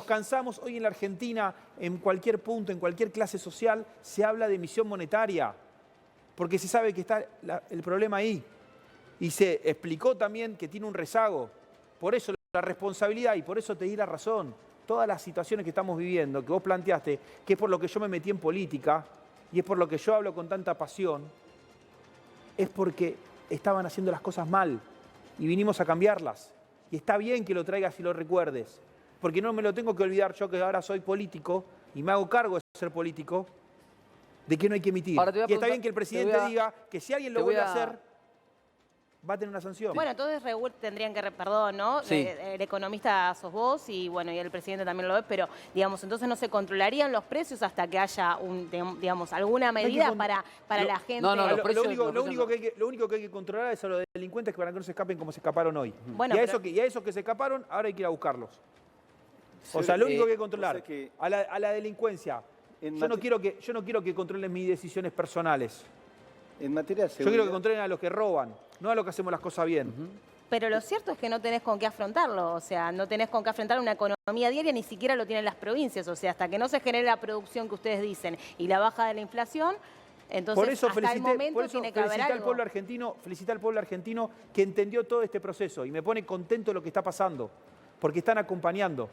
cansamos. Hoy en la Argentina, en cualquier punto, en cualquier clase social, se habla de emisión monetaria, porque se sabe que está el problema ahí. Y se explicó también que tiene un rezago. Por eso la responsabilidad, y por eso te di la razón, todas las situaciones que estamos viviendo, que vos planteaste, que es por lo que yo me metí en política, y es por lo que yo hablo con tanta pasión, es porque estaban haciendo las cosas mal, y vinimos a cambiarlas. Y está bien que lo traigas y lo recuerdes, porque no me lo tengo que olvidar yo, que ahora soy político, y me hago cargo de ser político, de que no hay que emitir. Y está bien que el presidente diga que si alguien lo vuelve a hacer, va a tener una sanción. Bueno, entonces tendrían que, perdón, ¿no? Sí. El economista sos vos y bueno, y el presidente también lo es, pero digamos, entonces no se controlarían los precios hasta que haya digamos, alguna medida para la gente. No, los precios lo único que hay que controlar es a los delincuentes para que no se escapen como se escaparon hoy. Bueno, y a esos que se escaparon, ahora hay que ir a buscarlos. O sea, lo único que hay que controlar a la delincuencia. Yo no quiero que controlen mis decisiones personales. En materia de Yo seguridad. quiero que controlen a los que roban, no a los que hacemos las cosas bien. Pero lo cierto es que no tenés con qué afrontarlo, o sea, no tenés con qué afrontar una economía diaria, ni siquiera lo tienen las provincias, o sea, hasta que no se genere la producción que ustedes dicen y la baja de la inflación, entonces Por eso hasta el momento tiene que haber felicité algo. al pueblo argentino que entendió todo este proceso y me pone contento lo que está pasando, porque están acompañando.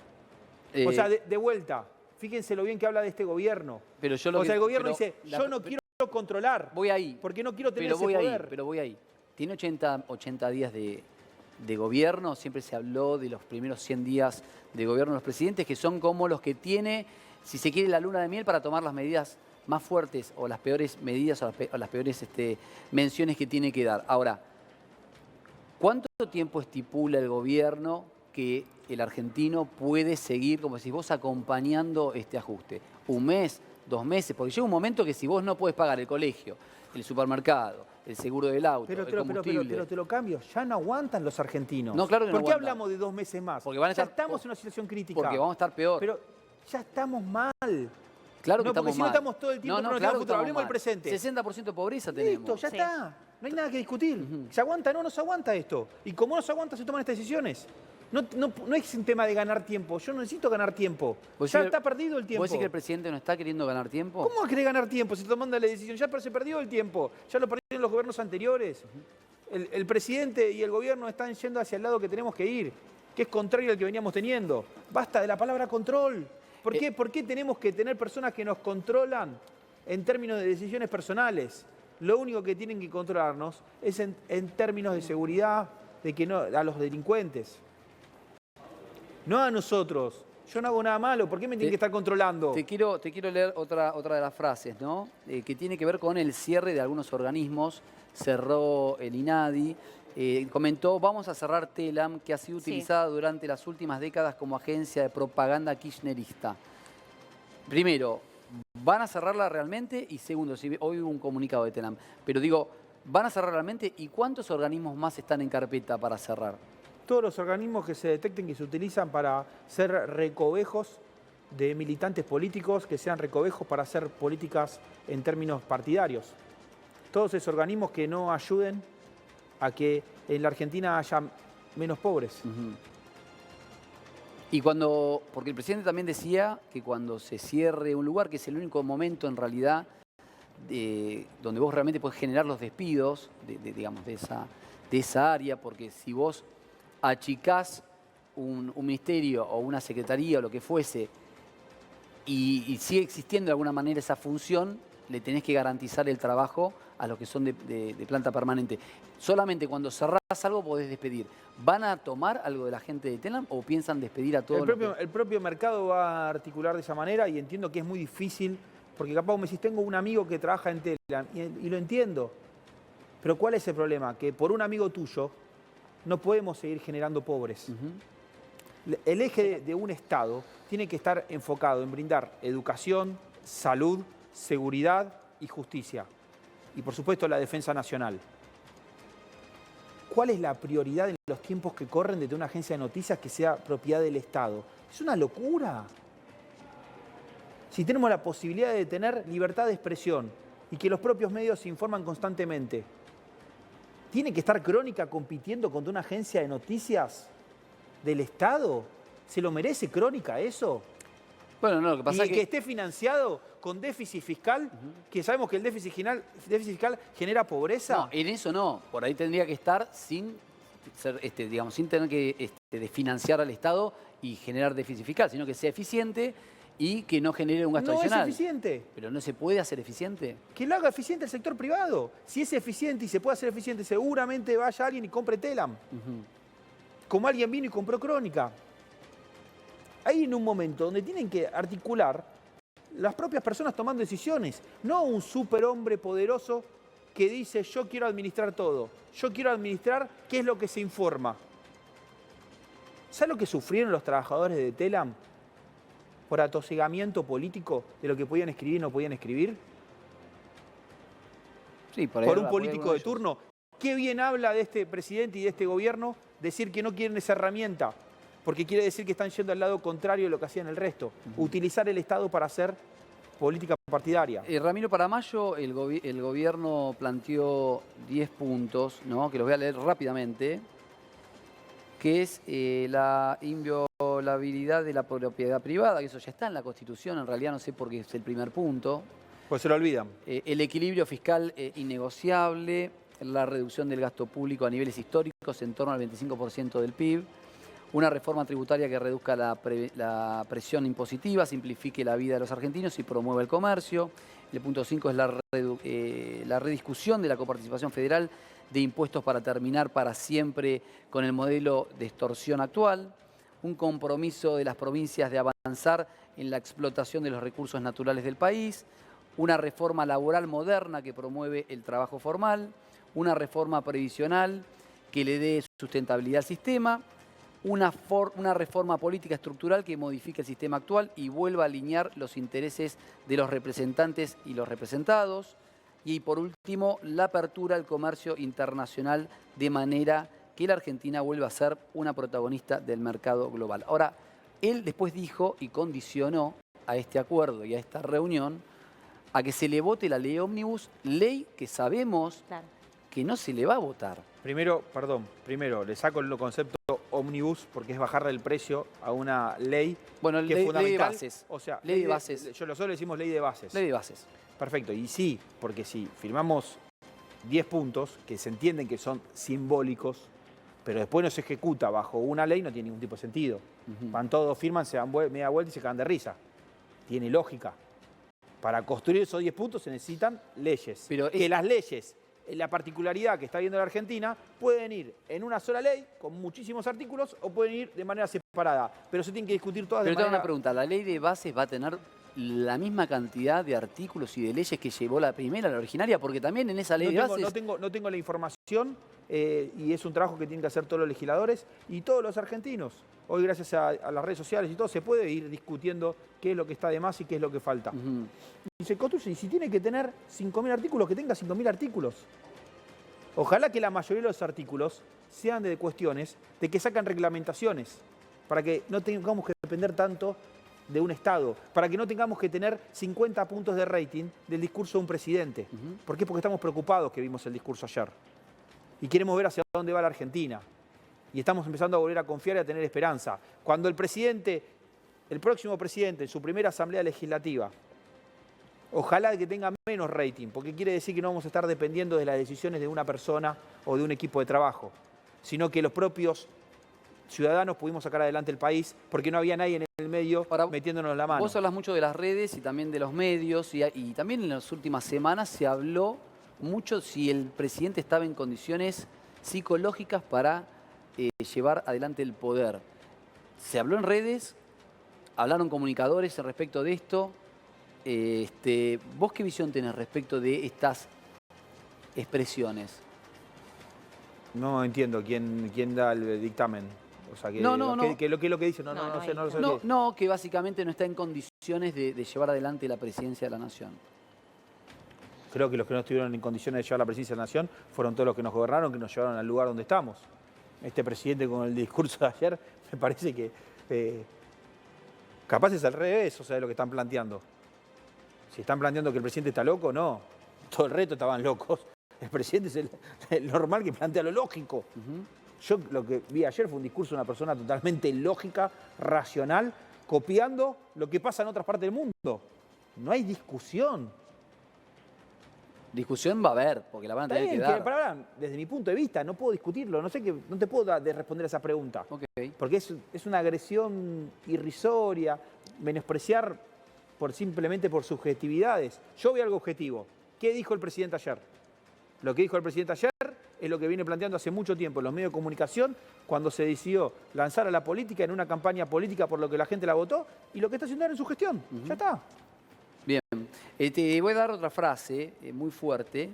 O sea, de vuelta, fíjense lo bien que habla de este gobierno. Pero yo O sea, el gobierno dice, yo no quiero controlar. Voy ahí. Porque no quiero tener Pero ese voy poder. ahí, pero voy ahí. Tiene 80 días de gobierno, siempre se habló de los primeros 100 días de gobierno de los presidentes, que son como los que tiene, si se quiere, la luna de miel para tomar las medidas más fuertes o las peores medidas o las peores menciones que tiene que dar. Ahora, ¿cuánto tiempo estipula el gobierno que el argentino puede seguir, como decís vos, acompañando este ajuste? ¿Un mes? 2 meses? Porque llega un momento que si vos no podés pagar el colegio, el supermercado, el seguro del auto, el combustible... Pero te lo cambio, ya no aguantan los argentinos. No, claro que no ¿Por qué aguantan. hablamos de 2 meses más? Porque van a ya estar- estamos en una situación crítica. Porque vamos a estar peor. Pero ya estamos mal. Claro que No, estamos porque si no mal. estamos todo el tiempo con el claro que futuro, estamos hablemos del mal. presente. 60% de pobreza tenemos. Listo, ya Sí. está. No hay nada que discutir. ¿Se aguanta? No se aguanta esto. Y como no se aguanta, se toman estas decisiones. No es un tema de ganar tiempo. Yo no necesito ganar tiempo. ¿Vos Ya decís que- está perdido el tiempo. ¿Vos decís que el presidente no está queriendo ganar tiempo? ¿Cómo va a querer ganar tiempo si tomando la decisión? Ya se perdió el tiempo. Ya lo perdieron los gobiernos anteriores. El presidente y el gobierno están yendo hacia el lado que tenemos que ir, que es contrario al que veníamos teniendo. Basta de la palabra control. ¿Por qué? ¿Por qué tenemos que tener personas que nos controlan en términos de decisiones personales? Lo único que tienen que controlarnos es en términos de seguridad, de que no, a los delincuentes. No a nosotros, Yo no hago nada malo, ¿por qué me tienen que estar controlando? Te quiero leer otra de las frases, ¿no? Que tiene que ver con el cierre de algunos organismos. Cerró el INADI. Comentó, vamos a cerrar Telam, que ha sido utilizada durante las últimas décadas como agencia de propaganda kirchnerista. Primero, ¿van a cerrarla realmente? Y segundo, hoy hubo un comunicado de Telam, pero digo, ¿van a cerrar realmente? ¿Y cuántos organismos más están en carpeta para cerrar? Todos los organismos que se detecten que se utilizan para ser recovejos de militantes políticos, que sean recovejos para hacer políticas en términos partidarios. Todos esos organismos que no ayuden a que en la Argentina haya menos pobres. Y porque el presidente también decía que cuando se cierre un lugar, que es el único momento en realidad donde vos realmente podés generar los despidos digamos, de esa área, porque si vos achicás un ministerio o una secretaría o lo que fuese y sigue existiendo de alguna manera esa función, le tenés que garantizar el trabajo a los que son de planta permanente. Solamente cuando cerrás algo podés despedir. ¿Van a tomar algo de la gente de Telam o piensan despedir a todos? El propio mercado va a articular de esa manera y entiendo que es muy difícil, porque capaz me decís, tengo un amigo que trabaja en Telam y lo entiendo. Pero ¿cuál es el problema? Que por un amigo tuyo no podemos seguir generando pobres. El eje de un Estado tiene que estar enfocado en brindar educación, salud, seguridad y justicia. Y por supuesto la defensa nacional. ¿Cuál es la prioridad en los tiempos que corren de una agencia de noticias que sea propiedad del Estado? Es una locura. Si tenemos la posibilidad de tener libertad de expresión y que los propios medios se informan constantemente, ¿tiene que estar Crónica compitiendo contra una agencia de noticias del Estado? ¿Se lo merece Crónica eso? Bueno, no, lo que pasa es que esté financiado con déficit fiscal, que sabemos que el déficit fiscal genera pobreza. No, en eso no. Por ahí tendría que estar sin tener que financiar al Estado y generar déficit fiscal, sino que sea eficiente y que no genere un gasto adicional. No es eficiente. ¿Pero no se puede hacer eficiente? Que lo haga eficiente el sector privado. Si es eficiente y se puede hacer eficiente, seguramente vaya alguien y compre Telam. Como alguien vino y compró Crónica. Hay en un momento donde tienen que articular las propias personas tomando decisiones, no un superhombre poderoso que dice yo quiero administrar todo, yo quiero administrar qué es lo que se informa. ¿Saben lo que sufrieron los trabajadores de Telam por atosigamiento político de lo que podían escribir y no podían escribir? Sí, por un político de turno. Qué bien habla de este presidente y de este gobierno decir que no quieren esa herramienta, porque quiere decir que están yendo al lado contrario de lo que hacían el resto. Utilizar el Estado para hacer política partidaria. Ramiro, para mayo el gobierno planteó 10 puntos, ¿no? Que los voy a leer rápidamente, que es la inviolabilidad de la propiedad privada, que eso ya está en la Constitución, en realidad no sé por qué es el primer punto. Pues se lo olvidan. El equilibrio fiscal innegociable, la reducción del gasto público a niveles históricos en torno al 25% del PIB, una reforma tributaria que reduzca la presión impositiva, simplifique la vida de los argentinos y promueva el comercio. El punto 5 es la rediscusión de la coparticipación federal de impuestos para terminar para siempre con el modelo de extorsión actual. Un compromiso de las provincias de avanzar en la explotación de los recursos naturales del país. Una reforma laboral moderna que promueve el trabajo formal. Una reforma previsional que le dé sustentabilidad al sistema. Una reforma política estructural que modifique el sistema actual y vuelva a alinear los intereses de los representantes y los representados. Y por último, la apertura al comercio internacional de manera que la Argentina vuelva a ser una protagonista del mercado global. Ahora, él después dijo y condicionó a este acuerdo y a esta reunión a que se le vote la ley ómnibus, ley que sabemos que no se le va a votar. Primero le saco el concepto ómnibus porque es bajarle el precio a una ley bueno, que es fundamental. Ley de bases. O sea, ley de bases. Nosotros le decimos ley de bases. Ley de bases. Perfecto, y sí, porque si firmamos 10 puntos que se entienden que son simbólicos, pero después no se ejecuta bajo una ley, no tiene ningún tipo de sentido. Van todos, firman, se dan media vuelta y se cagan de risa. Tiene lógica. Para construir esos 10 puntos se necesitan leyes. Pero que las leyes la particularidad que está viendo la Argentina, pueden ir en una sola ley, con muchísimos artículos, o pueden ir de manera separada. Pero se tienen que discutir todas de Pero te hago manera... una pregunta, ¿la ley de bases va a tener la misma cantidad de artículos y de leyes que llevó la primera, la originaria? Porque también en esa ley de bases... No tengo la información y es un trabajo que tienen que hacer todos los legisladores y todos los argentinos. Hoy, gracias a las redes sociales y todo, se puede ir discutiendo qué es lo que está de más y qué es lo que falta. Y se construye, y si tiene que tener 5.000 artículos, que tenga 5.000 artículos. Ojalá que la mayoría de los artículos sean de cuestiones de que sacan reglamentaciones, para que no tengamos que depender tanto de un Estado, para que no tengamos que tener 50 puntos de rating del discurso de un presidente. ¿Por qué? Porque estamos preocupados que vimos el discurso ayer. Y queremos ver hacia dónde va la Argentina. Y estamos empezando a volver a confiar y a tener esperanza. Cuando el próximo presidente, en su primera asamblea legislativa, ojalá que tenga menos rating, porque quiere decir que no vamos a estar dependiendo de las decisiones de una persona o de un equipo de trabajo, sino que los propios ciudadanos pudimos sacar adelante el país porque no había nadie en el medio metiéndonos la mano. Vos hablas mucho de las redes y también de los medios y también en las últimas semanas se habló mucho si el presidente estaba en condiciones psicológicas para llevar adelante el poder. Se habló en redes, hablaron comunicadores respecto de esto. ¿Vos qué visión tenés respecto de estas expresiones? No entiendo quién da el dictamen. O sea, que, ¿qué es lo que dice? No sé. No, que básicamente no está en condiciones de llevar adelante la presidencia de la nación. Creo que los que no estuvieron en condiciones de llevar la presidencia de la nación fueron todos los que nos gobernaron, que nos llevaron al lugar donde estamos. Este presidente con el discurso de ayer, me parece que capaz es al revés, o sea, de lo que están planteando. Si están planteando que el presidente está loco, no. Todo el resto estaban locos. El presidente es el normal que plantea lo lógico. Yo lo que vi ayer fue un discurso de una persona totalmente lógica, racional, copiando lo que pasa en otras partes del mundo. No hay discusión. Discusión va a haber, porque la van a tener que dar. Desde mi punto de vista, no puedo discutirlo. No te puedo responder a esa pregunta. Okay. Porque es una agresión irrisoria, menospreciar simplemente por subjetividades. Yo veo algo objetivo. ¿Qué dijo el presidente ayer? Lo que dijo el presidente ayer es lo que viene planteando hace mucho tiempo en los medios de comunicación cuando se decidió lanzar a la política en una campaña política por lo que la gente la votó y lo que está haciendo ahora en su gestión. Ya está. Bien. Te voy a dar otra frase muy fuerte.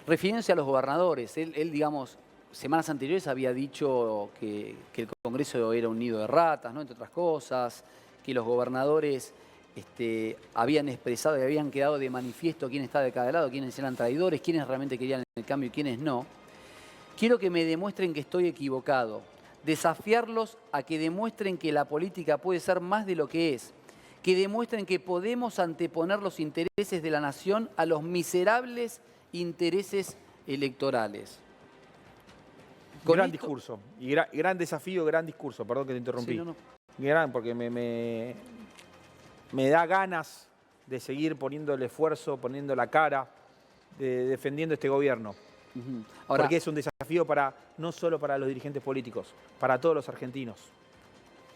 Refiriéndose a los gobernadores. Él, digamos, semanas anteriores había dicho que el Congreso era un nido de ratas, ¿no? Entre otras cosas, que los gobernadores habían expresado y habían quedado de manifiesto quién está de cada lado, quiénes eran traidores, quiénes realmente querían el cambio y quiénes no. Quiero que me demuestren que estoy equivocado. Desafiarlos a que demuestren que la política puede ser más de lo que es. Que demuestren que podemos anteponer los intereses de la nación a los miserables intereses electorales. Gran discurso. Y gran desafío, gran discurso. Perdón que te interrumpí. Sí, no. Gran, porque me da ganas de seguir poniendo el esfuerzo, poniendo la cara, defendiendo este gobierno. Ahora, porque es un desafío no solo para los dirigentes políticos, para todos los argentinos.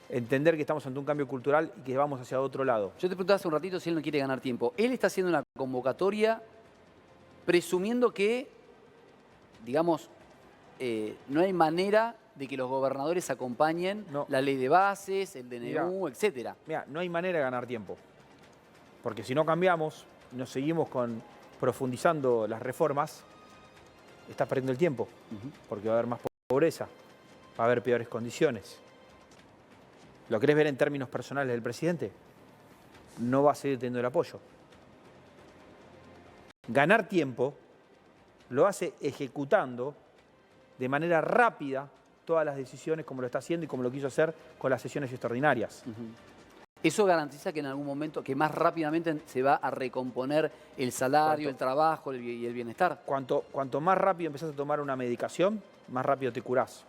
Entender que estamos ante un cambio cultural y que vamos hacia otro lado. Yo te preguntaba hace un ratito si él no quiere ganar tiempo. Él está haciendo una convocatoria presumiendo que, digamos, no hay manera de que los gobernadores acompañen la ley de bases, el DNU, etcétera. Mira, no hay manera de ganar tiempo. Porque si no cambiamos, nos seguimos profundizando las reformas, estás perdiendo el tiempo. Porque va a haber más pobreza, va a haber peores condiciones. ¿Lo querés ver en términos personales del presidente? No va a seguir teniendo el apoyo. Ganar tiempo lo hace ejecutando de manera rápida todas las decisiones como lo está haciendo y como lo quiso hacer con las sesiones extraordinarias. ¿Eso garantiza que en algún momento, que más rápidamente se va a recomponer el salario, el trabajo y el bienestar? Cuanto más rápido empezás a tomar una medicación, más rápido te curás.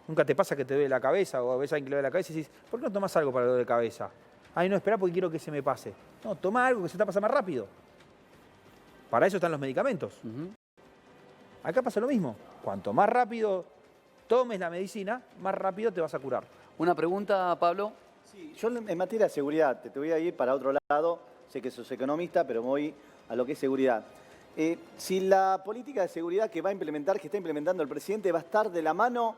¿Nunca te pasa que te duele la cabeza o a veces alguien que le duele la cabeza y dices, ¿por qué no tomás algo para el dolor de cabeza? Ay, no, espera porque quiero que se me pase. No, toma algo que se te pasa más rápido. Para eso están los medicamentos. Acá pasa lo mismo. Cuanto más rápido tomes la medicina, más rápido te vas a curar. Una pregunta, Pablo. Sí, yo en materia de seguridad, te voy a ir para otro lado. Sé que sos economista, pero me voy a lo que es seguridad. Si la política de seguridad que va a implementar, que está implementando el presidente, va a estar de la mano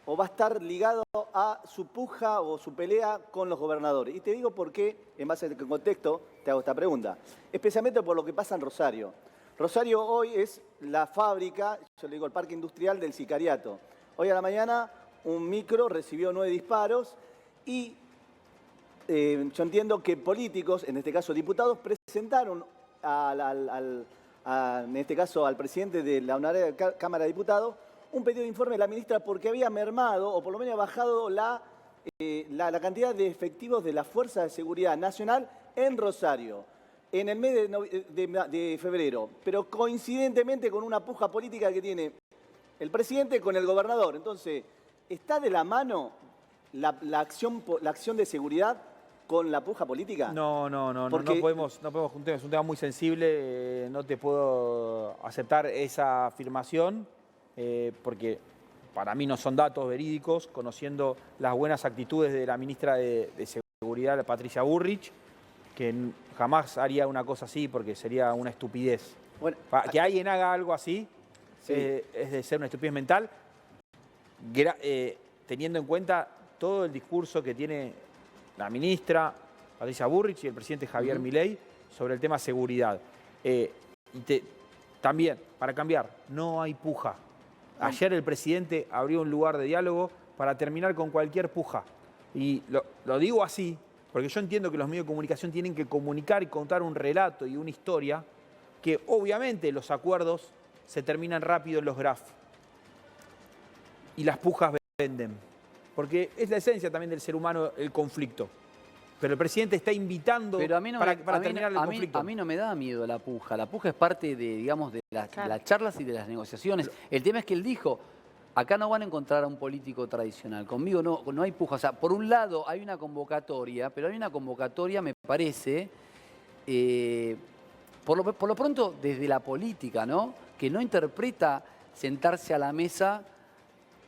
o va a estar ligado a su puja o su pelea con los gobernadores. Y te digo por qué, en base al contexto, te hago esta pregunta. Especialmente por lo que pasa en Rosario. Rosario hoy es la fábrica, yo le digo el parque industrial del sicariato. Hoy a la mañana un micro recibió 9 disparos y yo entiendo que políticos, en este caso diputados, presentaron en este caso al presidente de la Honorable Cámara de Diputados un pedido de informe de la ministra porque había mermado o por lo menos bajado la cantidad de efectivos de la Fuerza de Seguridad Nacional en Rosario en el mes de febrero, pero coincidentemente con una puja política que tiene el presidente con el gobernador. Entonces, ¿está de la mano la acción de seguridad con la puja política? No Porque podemos juntar, es un tema muy sensible, no te puedo aceptar esa afirmación, porque para mí no son datos verídicos, conociendo las buenas actitudes de la ministra de Seguridad, Patricia Bullrich, que jamás haría una cosa así porque sería una estupidez. Bueno, Que alguien haga algo así sí. Es de ser una estupidez mental, teniendo en cuenta todo el discurso que tiene la ministra Patricia Bullrich y el presidente Javier Milei sobre el tema seguridad. También, para cambiar, no hay puja. Ayer el presidente abrió un lugar de diálogo para terminar con cualquier puja. Y lo digo así, porque yo entiendo que los medios de comunicación tienen que comunicar y contar un relato y una historia que obviamente los acuerdos se terminan rápido en los graph. Y las pujas venden. Porque es la esencia también del ser humano el conflicto. Pero el presidente está invitando para terminar el conflicto. A mí no me da miedo la puja. La puja es parte de, digamos, de las charlas y de las negociaciones. El tema es que él dijo, acá no van a encontrar a un político tradicional. Conmigo no hay puja. O sea, por un lado hay una convocatoria, pero hay una convocatoria, me parece, por lo pronto desde la política, ¿no? Que no interpreta sentarse a la mesa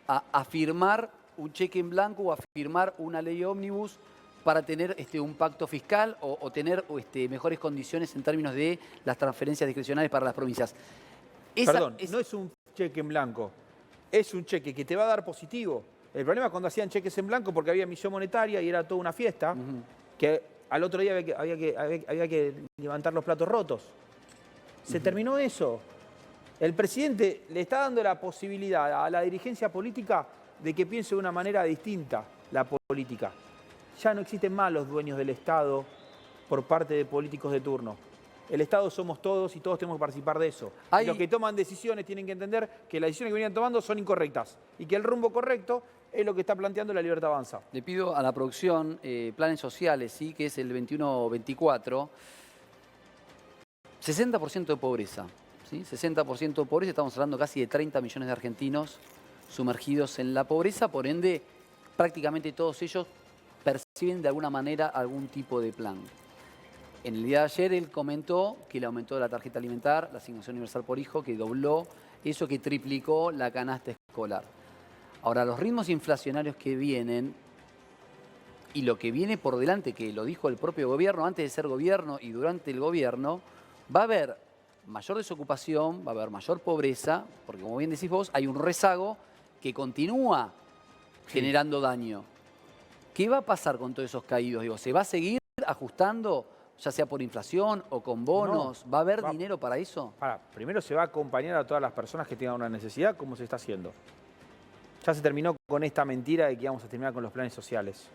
a firmar un cheque en blanco o a firmar una ley ómnibus para tener un pacto fiscal o tener mejores condiciones en términos de las transferencias discrecionales para las provincias. No es un cheque en blanco, es un cheque que te va a dar positivo. El problema es cuando hacían cheques en blanco porque había emisión monetaria y era toda una fiesta, que al otro día había que levantar los platos rotos. Se terminó eso. El presidente le está dando la posibilidad a la dirigencia política de que piense de una manera distinta la política. Ya no existen más los dueños del Estado por parte de políticos de turno. El Estado somos todos y todos tenemos que participar de eso. Y los que toman decisiones tienen que entender que las decisiones que venían tomando son incorrectas y que el rumbo correcto es lo que está planteando la Libertad Avanza. Le pido a la producción planes sociales, ¿sí? Que es el 21-24, 60% de pobreza. ¿Sí? 60% de pobreza, estamos hablando casi de 30 millones de argentinos sumergidos en la pobreza, por ende prácticamente todos ellos perciben de alguna manera algún tipo de plan. En el día de ayer él comentó que le aumentó la tarjeta alimentar, la asignación universal por hijo, que dobló eso, que triplicó la canasta escolar. Ahora, los ritmos inflacionarios que vienen y lo que viene por delante, que lo dijo el propio gobierno antes de ser gobierno y durante el gobierno, va a haber mayor desocupación, va a haber mayor pobreza, porque como bien decís vos, hay un rezago que continúa generando daño. ¿Qué va a pasar con todos esos caídos? Digo, ¿se va a seguir ajustando, ya sea por inflación o con bonos? ¿Va a haber dinero para eso? Primero se va a acompañar a todas las personas que tengan una necesidad, como se está haciendo. Ya se terminó con esta mentira de que íbamos a terminar con los planes sociales,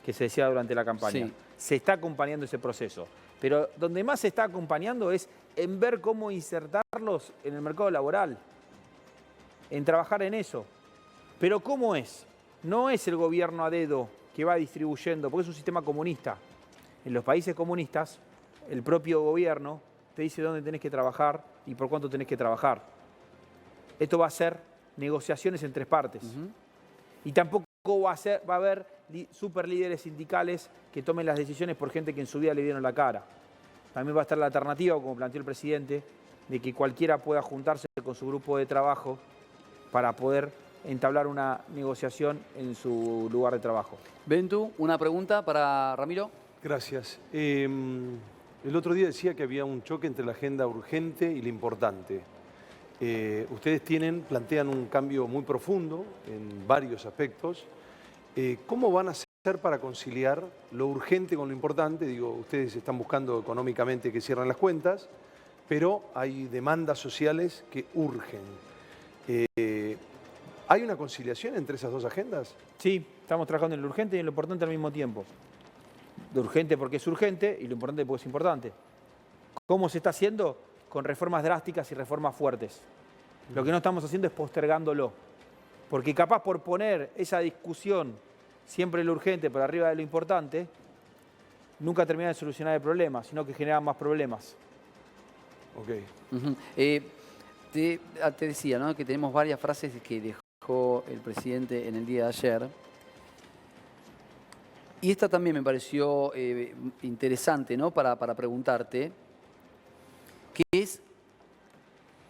que se decía durante la campaña. Sí. Se está acompañando ese proceso. Pero donde más se está acompañando es en ver cómo insertarlos en el mercado laboral, en trabajar en eso. Pero ¿cómo es? No es el gobierno a dedo que va distribuyendo, porque es un sistema comunista. En los países comunistas, el propio gobierno te dice dónde tenés que trabajar y por cuánto tenés que trabajar. Esto va a ser negociaciones en tres partes. Y tampoco va a haber super líderes sindicales que tomen las decisiones por gente que en su vida le dieron la cara. También va a estar la alternativa, como planteó el presidente, de que cualquiera pueda juntarse con su grupo de trabajo para poder entablar una negociación en su lugar de trabajo. Bentu, una pregunta para Ramiro. Gracias. El otro día decía que había un choque entre la agenda urgente y la importante. Ustedes plantean un cambio muy profundo en varios aspectos. ¿Cómo van a hacer para conciliar lo urgente con lo importante? Digo, ustedes están buscando económicamente que cierren las cuentas, pero hay demandas sociales que urgen. ¿Hay una conciliación entre esas dos agendas? Sí, estamos trabajando en lo urgente y en lo importante al mismo tiempo. Lo urgente porque es urgente y lo importante porque es importante. ¿Cómo se está haciendo? Con reformas drásticas y reformas fuertes. Lo que no estamos haciendo es postergándolo. Porque capaz por poner esa discusión siempre lo urgente por arriba de lo importante, nunca termina de solucionar el problema, sino que genera más problemas. Ok. Te decía, ¿no?, que tenemos varias frases que dejó el presidente en el día de ayer. Y esta también me pareció interesante, ¿no?, para preguntarte, que es,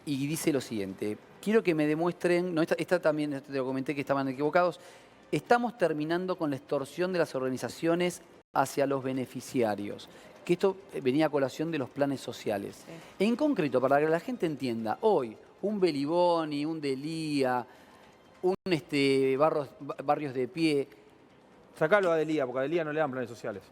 y dice lo siguiente: quiero que me demuestren, no, esta también te lo comenté que estaban equivocados, estamos terminando con la extorsión de las organizaciones hacia los beneficiarios. Que esto venía a colación de los planes sociales. Sí. En concreto, para que la gente entienda, hoy un Beliboni, un Delía, un Barrios de Pie... Sacalo a Delía, porque a Delía no le dan planes sociales.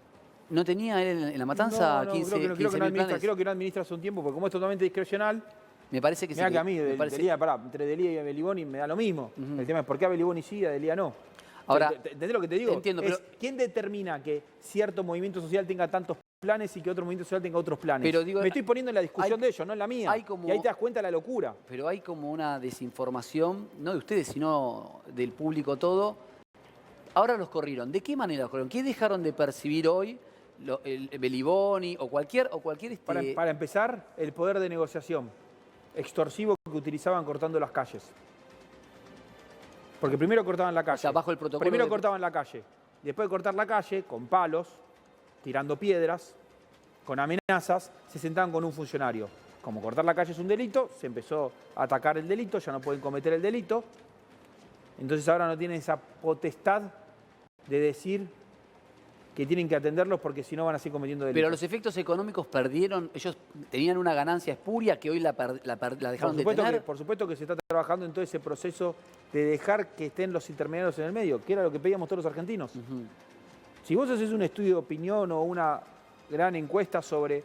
¿No tenía él en La Matanza 15 creo que no administra hace un tiempo, porque como es totalmente discrecional... Me parece que sí. Mirá que a mí, entre Delía y Beliboni me da lo mismo. El tema es por qué a Beliboni sí y a Delía no. Ahora, ¿entendés lo que te digo? Entiendo, pero... ¿Quién determina que cierto movimiento social tenga tantos planes y que otro movimiento social tenga otros planes? Pero digo, me estoy poniendo en la discusión de ellos, no en la mía. Y ahí te das cuenta de la locura. Pero hay como una desinformación, no de ustedes, sino del público todo. Ahora los corrieron. ¿De qué manera los corrieron? ¿Qué dejaron de percibir hoy el Beliboni o cualquier Para empezar, el poder de negociación extorsivo que utilizaban cortando las calles. Porque primero cortaban la calle. O sea, bajo el protocolo. Primero cortaban la calle. Después de cortar la calle, con palos, tirando piedras, con amenazas, se sentaban con un funcionario. Como cortar la calle es un delito, se empezó a atacar el delito, ya no pueden cometer el delito. Entonces ahora no tienen esa potestad de decir que tienen que atenderlos porque si no van a seguir cometiendo delitos. Pero los efectos económicos perdieron, ellos tenían una ganancia espuria que hoy la dejaron de tener. Por supuesto que se está trabajando en todo ese proceso de dejar que estén los intermediarios en el medio, que era lo que pedíamos todos los argentinos. Si vos haces un estudio de opinión o una gran encuesta sobre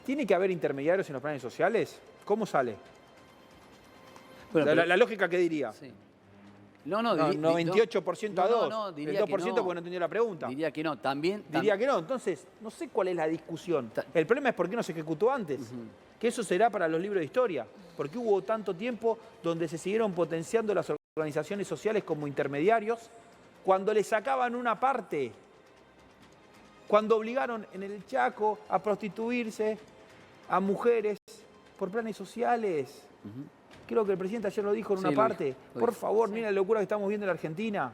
¿tiene que haber intermediarios en los planes sociales? ¿Cómo sale? Bueno, la lógica que diría. Sí. No, 98% a 2. No, el 2% porque no entendió la pregunta. Diría que no, Diría que no. Entonces, no sé cuál es la discusión. El problema es por qué no se ejecutó antes. Que eso será para los libros de historia. Porque hubo tanto tiempo donde se siguieron potenciando las organizaciones sociales como intermediarios cuando le sacaban una parte. Cuando obligaron en el Chaco a prostituirse a mujeres por planes sociales. Creo que el presidente ayer lo dijo en una parte. Por favor, mira la locura que estamos viendo en la Argentina.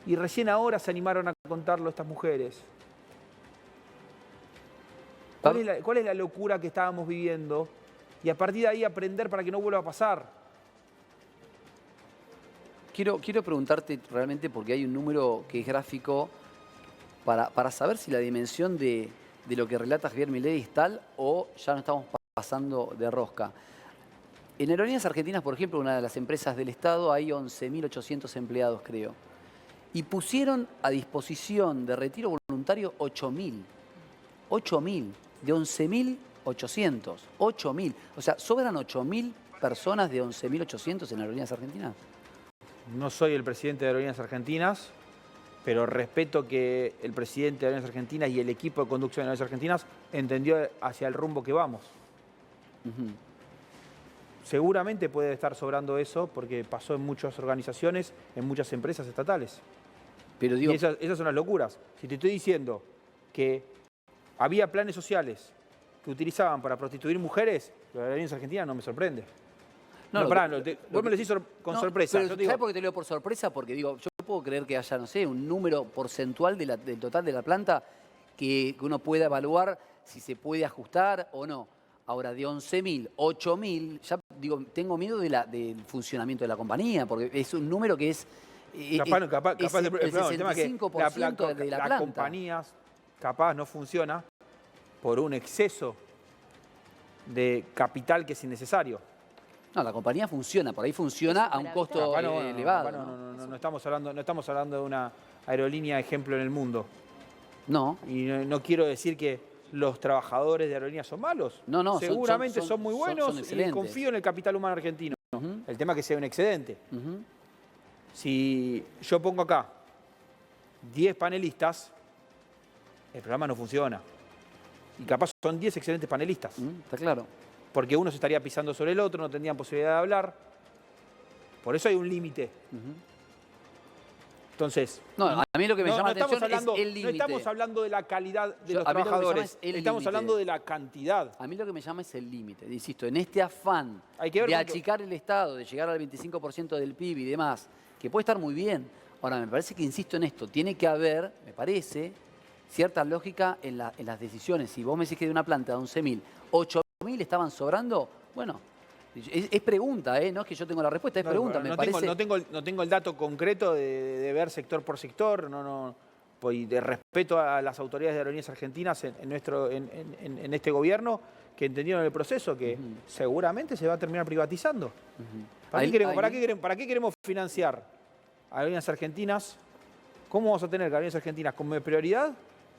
Y recién ahora se animaron a contarlo estas mujeres. ¿Cuál es la locura que estábamos viviendo? Y a partir de ahí aprender para que no vuelva a pasar. Quiero preguntarte realmente, porque hay un número que es gráfico, para saber si la dimensión de lo que relata Javier Milei es tal o ya no estamos pasando de rosca. En Aerolíneas Argentinas, por ejemplo, una de las empresas del Estado, hay 11.800 empleados, creo. Y pusieron a disposición de retiro voluntario 8.000. 8.000. De 11.800. 8.000. O sea, ¿sobran 8.000 personas de 11.800 en Aerolíneas Argentinas? No soy el presidente de Aerolíneas Argentinas, pero respeto que el presidente de Aerolíneas Argentinas y el equipo de conducción de Aerolíneas Argentinas entendió hacia el rumbo que vamos. Seguramente puede estar sobrando eso porque pasó en muchas organizaciones, en muchas empresas estatales. Pero digo, y esas son las locuras. Si te estoy diciendo que había planes sociales que utilizaban para prostituir mujeres, lo de Aerolíneas Argentinas no me sorprende. Vos me lo decís con sorpresa. Pero, ¿sabés por qué te lo digo por sorpresa? Porque digo, yo puedo creer que haya, no sé, un número porcentual del total de la planta que uno pueda evaluar si se puede ajustar o no. Ahora, de 11.000, 8.000, ya digo, tengo miedo del funcionamiento de la compañía, porque es un número que es el 65% de la planta. Las compañías capaz no funciona, por un exceso de capital que es innecesario. No, la compañía funciona, por ahí funciona a un costo Acá no, elevado. acá no estamos hablando de una aerolínea ejemplo en el mundo. No. Y no quiero decir que los trabajadores de aerolíneas son malos. No, no, seguramente son muy buenos son y excelentes. confío en el capital humano argentino. El tema es que sea un excedente. Si yo pongo acá 10 panelistas, el programa no funciona. Y capaz son 10 excelentes panelistas. Está claro. Porque uno se estaría pisando sobre el otro, no tendrían posibilidad de hablar. Por eso hay un límite. Entonces, no, a mí lo que me llama la atención es el límite. No estamos hablando de la calidad de los a mí lo que me llama trabajadores, es el estamos límite. hablando de la cantidad. A mí lo que me llama es el límite. Insisto, en este afán Hay que ver de con qué- achicar el Estado, de llegar al 25% del PIB y demás, que puede estar muy bien. Ahora, me parece que, insisto en esto, tiene que haber, me parece, cierta lógica en las decisiones. Si vos me decís que de una planta de 11.000, 8.000 estaban sobrando, bueno, es pregunta, no es que yo tengo la respuesta, es pregunta. Me parece... no tengo el dato concreto de ver sector por sector, y de respeto a las autoridades de aerolíneas argentinas en este gobierno que entendieron el proceso, que seguramente se va a terminar privatizando. ¿Para qué queremos financiar aerolíneas argentinas? ¿Cómo vamos a tener aerolíneas argentinas como prioridad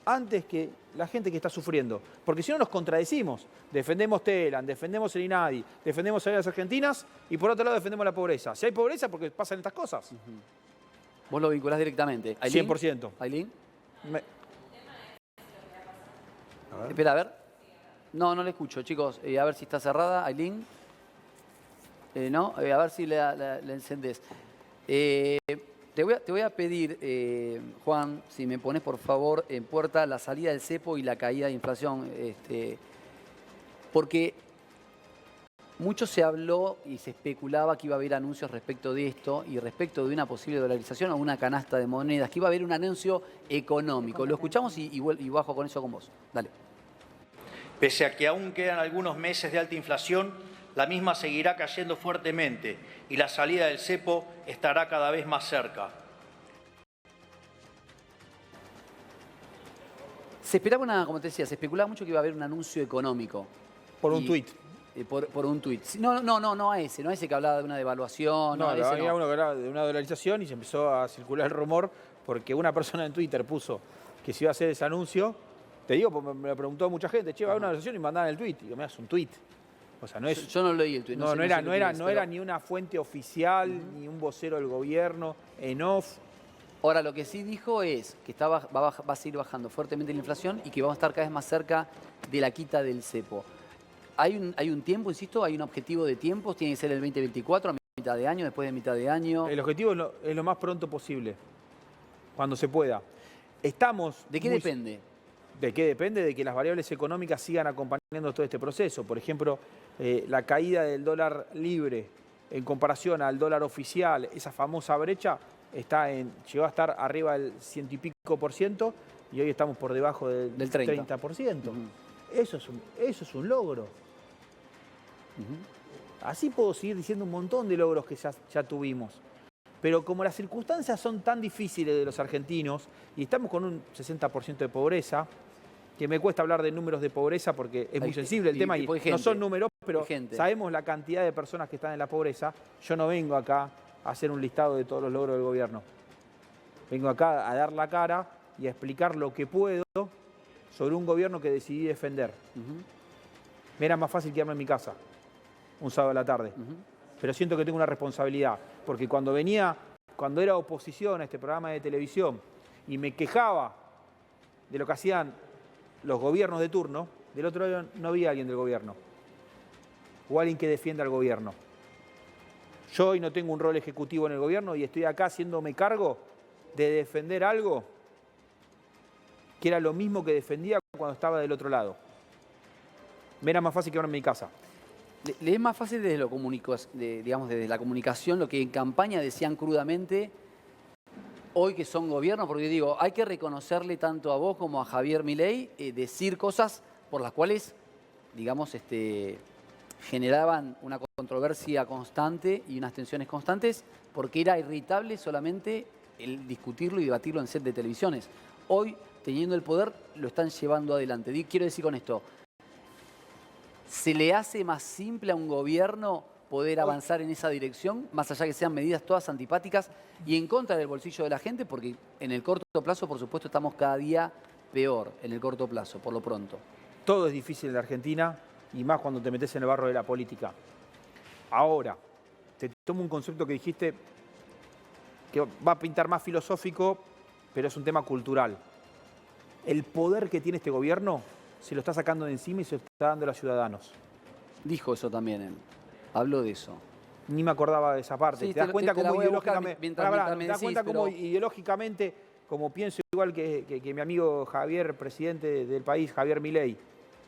antes que la gente que está sufriendo? Porque si no nos contradecimos. Defendemos TELAN, defendemos el INADI, defendemos aerolíneas argentinas y por otro lado defendemos la pobreza. Si hay pobreza, porque pasan estas cosas. Vos lo vinculás directamente. ¿Ailín? 100%. ¿Ailín? Espera, a ver. No le escucho, chicos. A ver si está cerrada. ¿Ailín? No, a ver si la encendés. Te voy a pedir, Juan, si me pones por favor en puerta la salida del cepo y la caída de inflación. Porque mucho se habló y se especulaba que iba a haber anuncios respecto de esto y respecto de una posible dolarización o una canasta de monedas, que iba a haber un anuncio económico. Lo escuchamos y bajo con eso con vos. Dale. Pese a que aún quedan algunos meses de alta inflación, la misma seguirá cayendo fuertemente y la salida del cepo estará cada vez más cerca. Se esperaba como te decía, se especulaba mucho que iba a haber un anuncio económico. Por un tuit. Por un tuit. No a ese que hablaba de una devaluación. Había uno que hablaba de una dolarización y se empezó a circular el rumor porque una persona en Twitter puso que se iba a hacer ese anuncio. Te digo, porque me lo preguntó mucha gente, che, va a haber una dolarización y mandaban el tuit. Y yo, me das un tuit. O sea, no es... Yo no leí el tuit. No era ni una fuente oficial, ni un vocero del gobierno, en off. Ahora, lo que sí dijo es que va a seguir bajando fuertemente la inflación y que vamos a estar cada vez más cerca de la quita del cepo. Hay un tiempo, insisto, hay un objetivo de tiempos, tiene que ser el 2024, a mitad de año, después de mitad de año. El objetivo es lo más pronto posible, cuando se pueda. Estamos... ¿De qué depende? ¿De qué depende? De que las variables económicas sigan acompañando todo este proceso. Por ejemplo, la caída del dólar libre en comparación al dólar oficial, esa famosa brecha, llegó a estar arriba del 100 y pico % y hoy estamos por debajo del 30%. Eso es un logro. Así puedo seguir diciendo un montón de logros que ya tuvimos. Pero como las circunstancias son tan difíciles de los argentinos y estamos con un 60% de pobreza, que me cuesta hablar de números de pobreza porque es muy sensible el tema y no son números, pero sabemos la cantidad de personas que están en la pobreza. Yo no vengo acá a hacer un listado de todos los logros del gobierno. Vengo acá a dar la cara y a explicar lo que puedo sobre un gobierno que decidí defender. Me era más fácil quedarme en mi casa un sábado a la tarde. Pero siento que tengo una responsabilidad, porque cuando era oposición a este programa de televisión y me quejaba de lo que hacían los gobiernos de turno, del otro lado no había alguien del gobierno o alguien que defienda al gobierno. Yo hoy no tengo un rol ejecutivo en el gobierno y estoy acá haciéndome cargo de defender algo que era lo mismo que defendía cuando estaba del otro lado. Me era más fácil quedarme en mi casa. Le es más fácil desde desde la comunicación, lo que en campaña decían crudamente, hoy que son gobiernos, porque digo, hay que reconocerle tanto a vos como a Javier Milei decir cosas por las cuales, digamos, generaban una controversia constante y unas tensiones constantes, porque era irritable solamente el discutirlo y debatirlo en set de televisiones. Hoy teniendo el poder, lo están llevando adelante. Quiero decir con esto, ¿se le hace más simple a un gobierno poder avanzar en esa dirección, más allá que sean medidas todas antipáticas y en contra del bolsillo de la gente? Porque en el corto plazo, por supuesto, estamos cada día peor, en el corto plazo, por lo pronto. Todo es difícil en la Argentina y más cuando te metes en el barro de la política. Ahora, te tomo un concepto que dijiste que va a pintar más filosófico, pero es un tema cultural. El poder que tiene este gobierno se lo está sacando de encima y se lo está dando a los ciudadanos. Dijo eso también él. Habló de eso. Ni me acordaba de esa parte. Sí, ¿Te das cuenta cómo ideológicamente... ideológicamente, como pienso igual que mi amigo Javier, presidente del país, Javier Milei?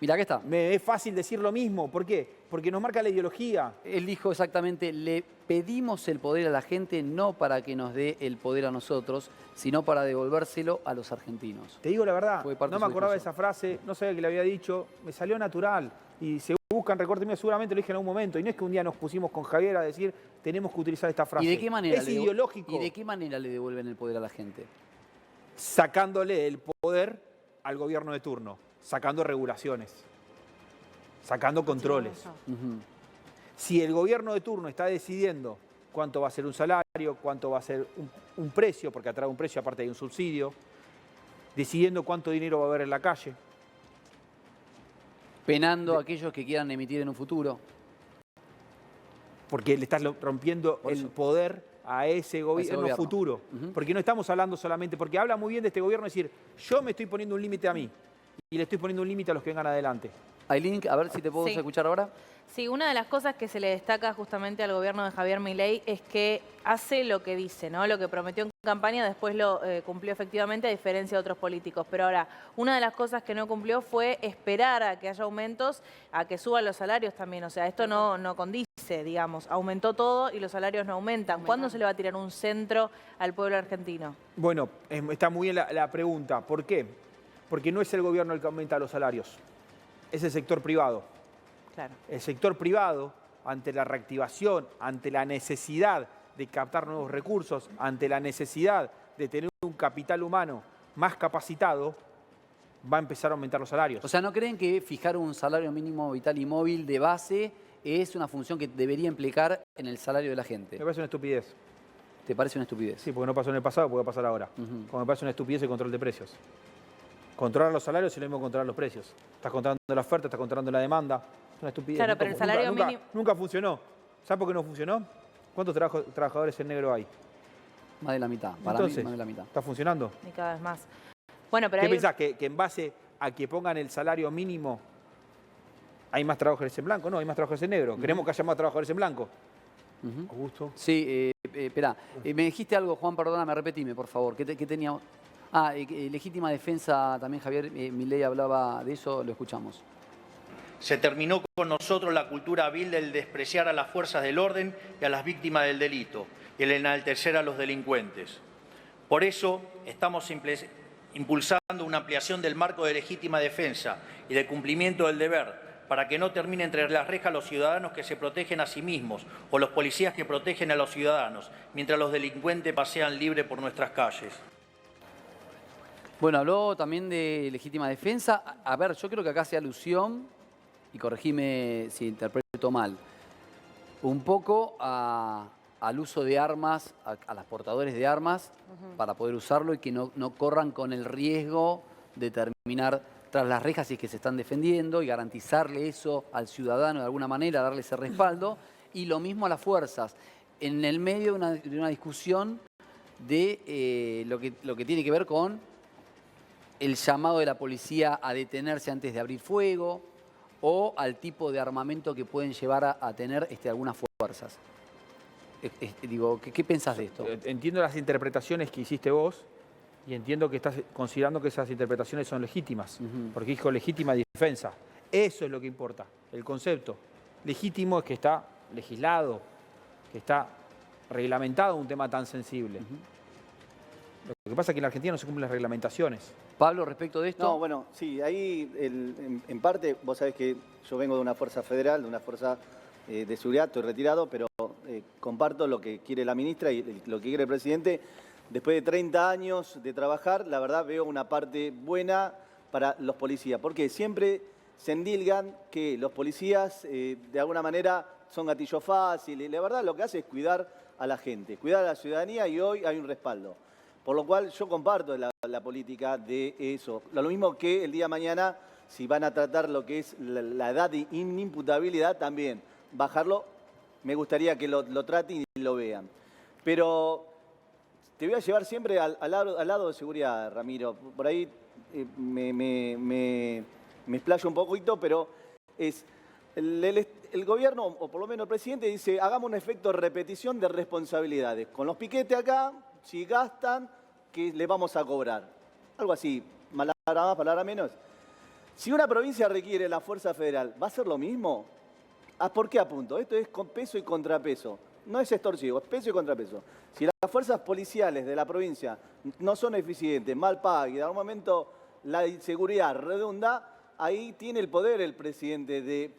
Mira, acá está. Me es fácil decir lo mismo. ¿Por qué? Porque nos marca la ideología. Él dijo exactamente, le pedimos el poder a la gente no para que nos dé el poder a nosotros, sino para devolvérselo a los argentinos. Te digo la verdad, Fue parte no de me su acordaba de discurso. esa frase, no sabía que le había dicho, me salió natural. Y se buscan recortes míos, seguramente lo dije en algún momento. Y no es que un día nos pusimos con Javier a decir, tenemos que utilizar esta frase. ¿Y de qué manera es ideológico. ¿Y de qué manera le devuelven el poder a la gente? Sacándole el poder al gobierno de turno, sacando regulaciones, sacando controles. Ujú. Si el gobierno de turno está decidiendo cuánto va a ser un salario, cuánto va a ser un precio, porque atrás de un precio aparte hay un subsidio, decidiendo cuánto dinero va a haber en la calle. Penando a aquellos que quieran emitir en un futuro. Porque le estás rompiendo Por el eso. poder a ese gobierno gobierno. futuro. Ujú. Porque no estamos hablando solamente, porque habla muy bien de este gobierno, decir, yo me estoy poniendo un límite a mí y le estoy poniendo un límite a los que vengan adelante. Ailín, a ver si te puedo Sí. escuchar ahora. Sí, una de las cosas que se le destaca justamente al gobierno de Javier Milei es que hace lo que dice, ¿no? Lo que prometió en campaña después lo cumplió efectivamente, a diferencia de otros políticos. Pero ahora, una de las cosas que no cumplió fue esperar a que haya aumentos, a que suban los salarios también. O sea, esto no condice, digamos. Aumentó todo y los salarios no aumentan. ¿Cuándo se le va a tirar un centro al pueblo argentino? Bueno, está muy bien la pregunta. ¿Por qué? Porque no es el gobierno el que aumenta los salarios, es el sector privado. Claro. El sector privado, ante la reactivación, ante la necesidad de captar nuevos recursos, ante la necesidad de tener un capital humano más capacitado, va a empezar a aumentar los salarios. O sea, ¿no creen que fijar un salario mínimo vital y móvil de base es una función que debería implicar en el salario de la gente? Me parece una estupidez. ¿Te parece una estupidez? Sí, porque no pasó en el pasado, puede pasar ahora. Ujú. Como me parece una estupidez el control de precios. Controlar los salarios es lo mismo que controlar los precios. Estás controlando la oferta, estás controlando la demanda. Es una estupidez. Claro, pero el salario mínimo... Nunca funcionó. ¿Sabes por qué no funcionó? ¿Cuántos trabajadores en negro hay? Más de la mitad. Para Entonces, mí, más de la mitad. ¿está funcionando? Ni cada vez más. Bueno, pero ¿Qué hay... pensás? ¿Que en base a que pongan el salario mínimo hay más trabajadores en blanco? No, hay más trabajadores en negro. Queremos que haya más trabajadores en blanco. Ujú. Augusto. Sí, espera. Me dijiste algo, Juan, perdóname, repetime, por favor. ¿Qué tenía? Legítima defensa, también Javier Milei hablaba de eso, lo escuchamos. Se terminó con nosotros la cultura vil del despreciar a las fuerzas del orden y a las víctimas del delito y el enaltecer a los delincuentes. Por eso estamos impulsando una ampliación del marco de legítima defensa y de cumplimiento del deber para que no termine entre las rejas los ciudadanos que se protegen a sí mismos o los policías que protegen a los ciudadanos, mientras los delincuentes pasean libres por nuestras calles. Bueno, habló también de legítima defensa. A ver, yo creo que acá hace alusión, y corregime si interpreto mal, un poco al uso de armas, a los portadores de armas, para poder usarlo y que no corran con el riesgo de terminar tras las rejas si es que se están defendiendo y garantizarle eso al ciudadano de alguna manera, darle ese respaldo. Y lo mismo a las fuerzas, en el medio de una discusión de lo que tiene que ver con el llamado de la policía a detenerse antes de abrir fuego o al tipo de armamento que pueden llevar a tener algunas fuerzas. Digo, ¿qué pensás de esto? Entiendo las interpretaciones que hiciste vos y entiendo que estás considerando que esas interpretaciones son legítimas, Ujú. porque dijo legítima defensa. Eso es lo que importa, el concepto. Legítimo es que está legislado, que está reglamentado un tema tan sensible. Lo que pasa es que en la Argentina no se cumplen las reglamentaciones. Pablo, respecto de esto. No, bueno, sí, ahí en parte, vos sabés que yo vengo de una fuerza federal, de una fuerza de seguridad, estoy retirado, pero comparto lo que quiere la ministra y lo que quiere el presidente después de 30 años de trabajar, la verdad veo una parte buena para los policías, porque siempre se endilgan que los policías de alguna manera son gatillo fácil, y la verdad lo que hace es cuidar a la gente, cuidar a la ciudadanía, y hoy hay un respaldo. Por lo cual yo comparto la política de eso. Lo mismo que el día de mañana, si van a tratar lo que es la edad de inimputabilidad, también bajarlo, me gustaría que lo traten y lo vean. Pero te voy a llevar siempre al lado de seguridad, Ramiro. Por ahí me explayo un poquito, pero es el gobierno, o por lo menos el presidente, dice, hagamos un efecto de repetición de responsabilidades. Con los piquetes acá, si gastan, que le vamos a cobrar. Algo así, palabra más, palabra menos. Si una provincia requiere la Fuerza Federal, ¿va a ser lo mismo? ¿Por qué apunto? Esto es con peso y contrapeso. No es extorsivo, es peso y contrapeso. Si las fuerzas policiales de la provincia no son eficientes, mal pagas y en algún momento la inseguridad redunda, ahí tiene el poder el presidente de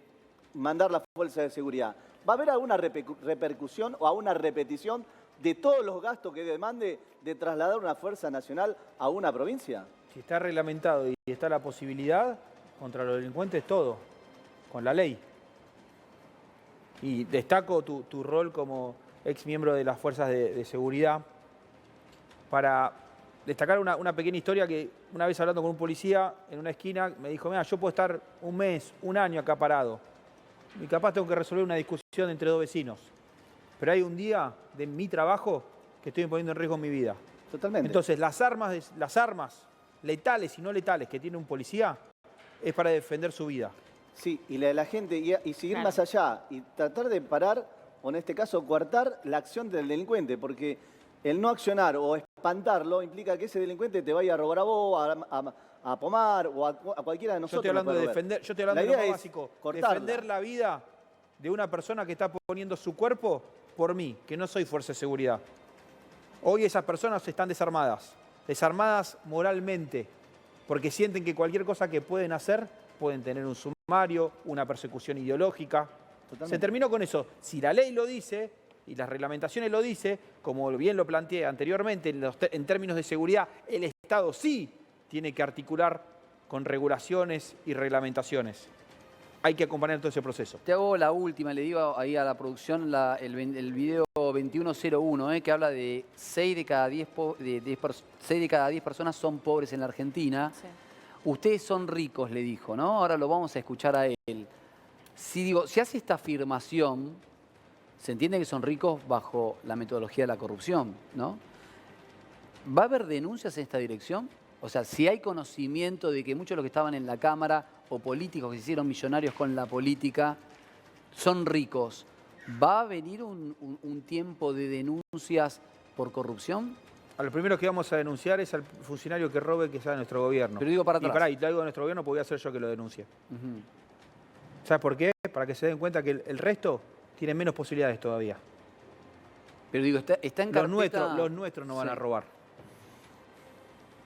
mandar la fuerza de seguridad. ¿Va a haber alguna repercusión o alguna repetición de todos los gastos que demande de trasladar una fuerza nacional a una provincia? Si está reglamentado y está la posibilidad, contra los delincuentes todo, con la ley. Y destaco tu rol como ex miembro de las fuerzas de seguridad para destacar una pequeña historia que una vez hablando con un policía en una esquina me dijo, mira, yo puedo estar un mes, un año acá parado y capaz tengo que resolver una discusión entre dos vecinos, pero hay un día de mi trabajo que estoy poniendo en riesgo mi vida. Totalmente. Entonces las armas letales y no letales que tiene un policía es para defender su vida. Sí, y la de la gente, y seguir más allá, y tratar de parar, o en este caso coartar la acción del delincuente, porque el no accionar o espantarlo implica que ese delincuente te vaya a robar a vos, a Pomar o a cualquiera de nosotros. Yo estoy hablando de defender, yo estoy hablando de lo más básico, cortarla. Defender la vida de una persona que está poniendo su cuerpo por mí, que no soy fuerza de seguridad. Hoy esas personas están desarmadas moralmente, porque sienten que cualquier cosa que pueden hacer, pueden tener un sumario, una persecución ideológica. Totalmente. Se terminó con eso. Si la ley lo dice y las reglamentaciones lo dice, como bien lo planteé anteriormente, en términos de seguridad, el Estado sí tiene que articular con regulaciones y reglamentaciones. Hay que acompañar todo ese proceso. Te hago la última, le digo ahí a la producción el video 2101, que habla de 6 de cada 10 personas son pobres en la Argentina. Sí. Ustedes son ricos, le dijo, ¿no? Ahora lo vamos a escuchar a él. Si hace esta afirmación, se entiende que son ricos bajo la metodología de la corrupción, ¿no? ¿Va a haber denuncias en esta dirección? O sea, si hay conocimiento de que muchos de los que estaban en la Cámara o políticos que se hicieron millonarios con la política son ricos, ¿va a venir un tiempo de denuncias por corrupción? A los primeros que vamos a denunciar es al funcionario que robe que sea de nuestro gobierno. Pero digo para atrás. Y digo de nuestro gobierno porque voy a ser yo que lo denuncie. ¿Sabes por qué? Para que se den cuenta que el resto tiene menos posibilidades todavía. Pero digo, está en carpeta... Los nuestros no van a robar.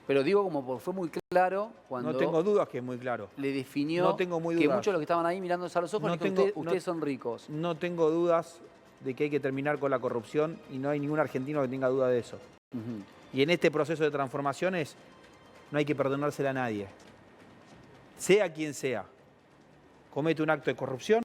Pero digo, como fue muy claro cuando... No tengo dudas que es muy claro. Le definió que muchos de los que estaban ahí mirándose a los ojos ustedes son ricos. No tengo dudas de que hay que terminar con la corrupción y no hay ningún argentino que tenga duda de eso. Y en este proceso de transformaciones no hay que perdonársela a nadie. Sea quien sea, comete un acto de corrupción,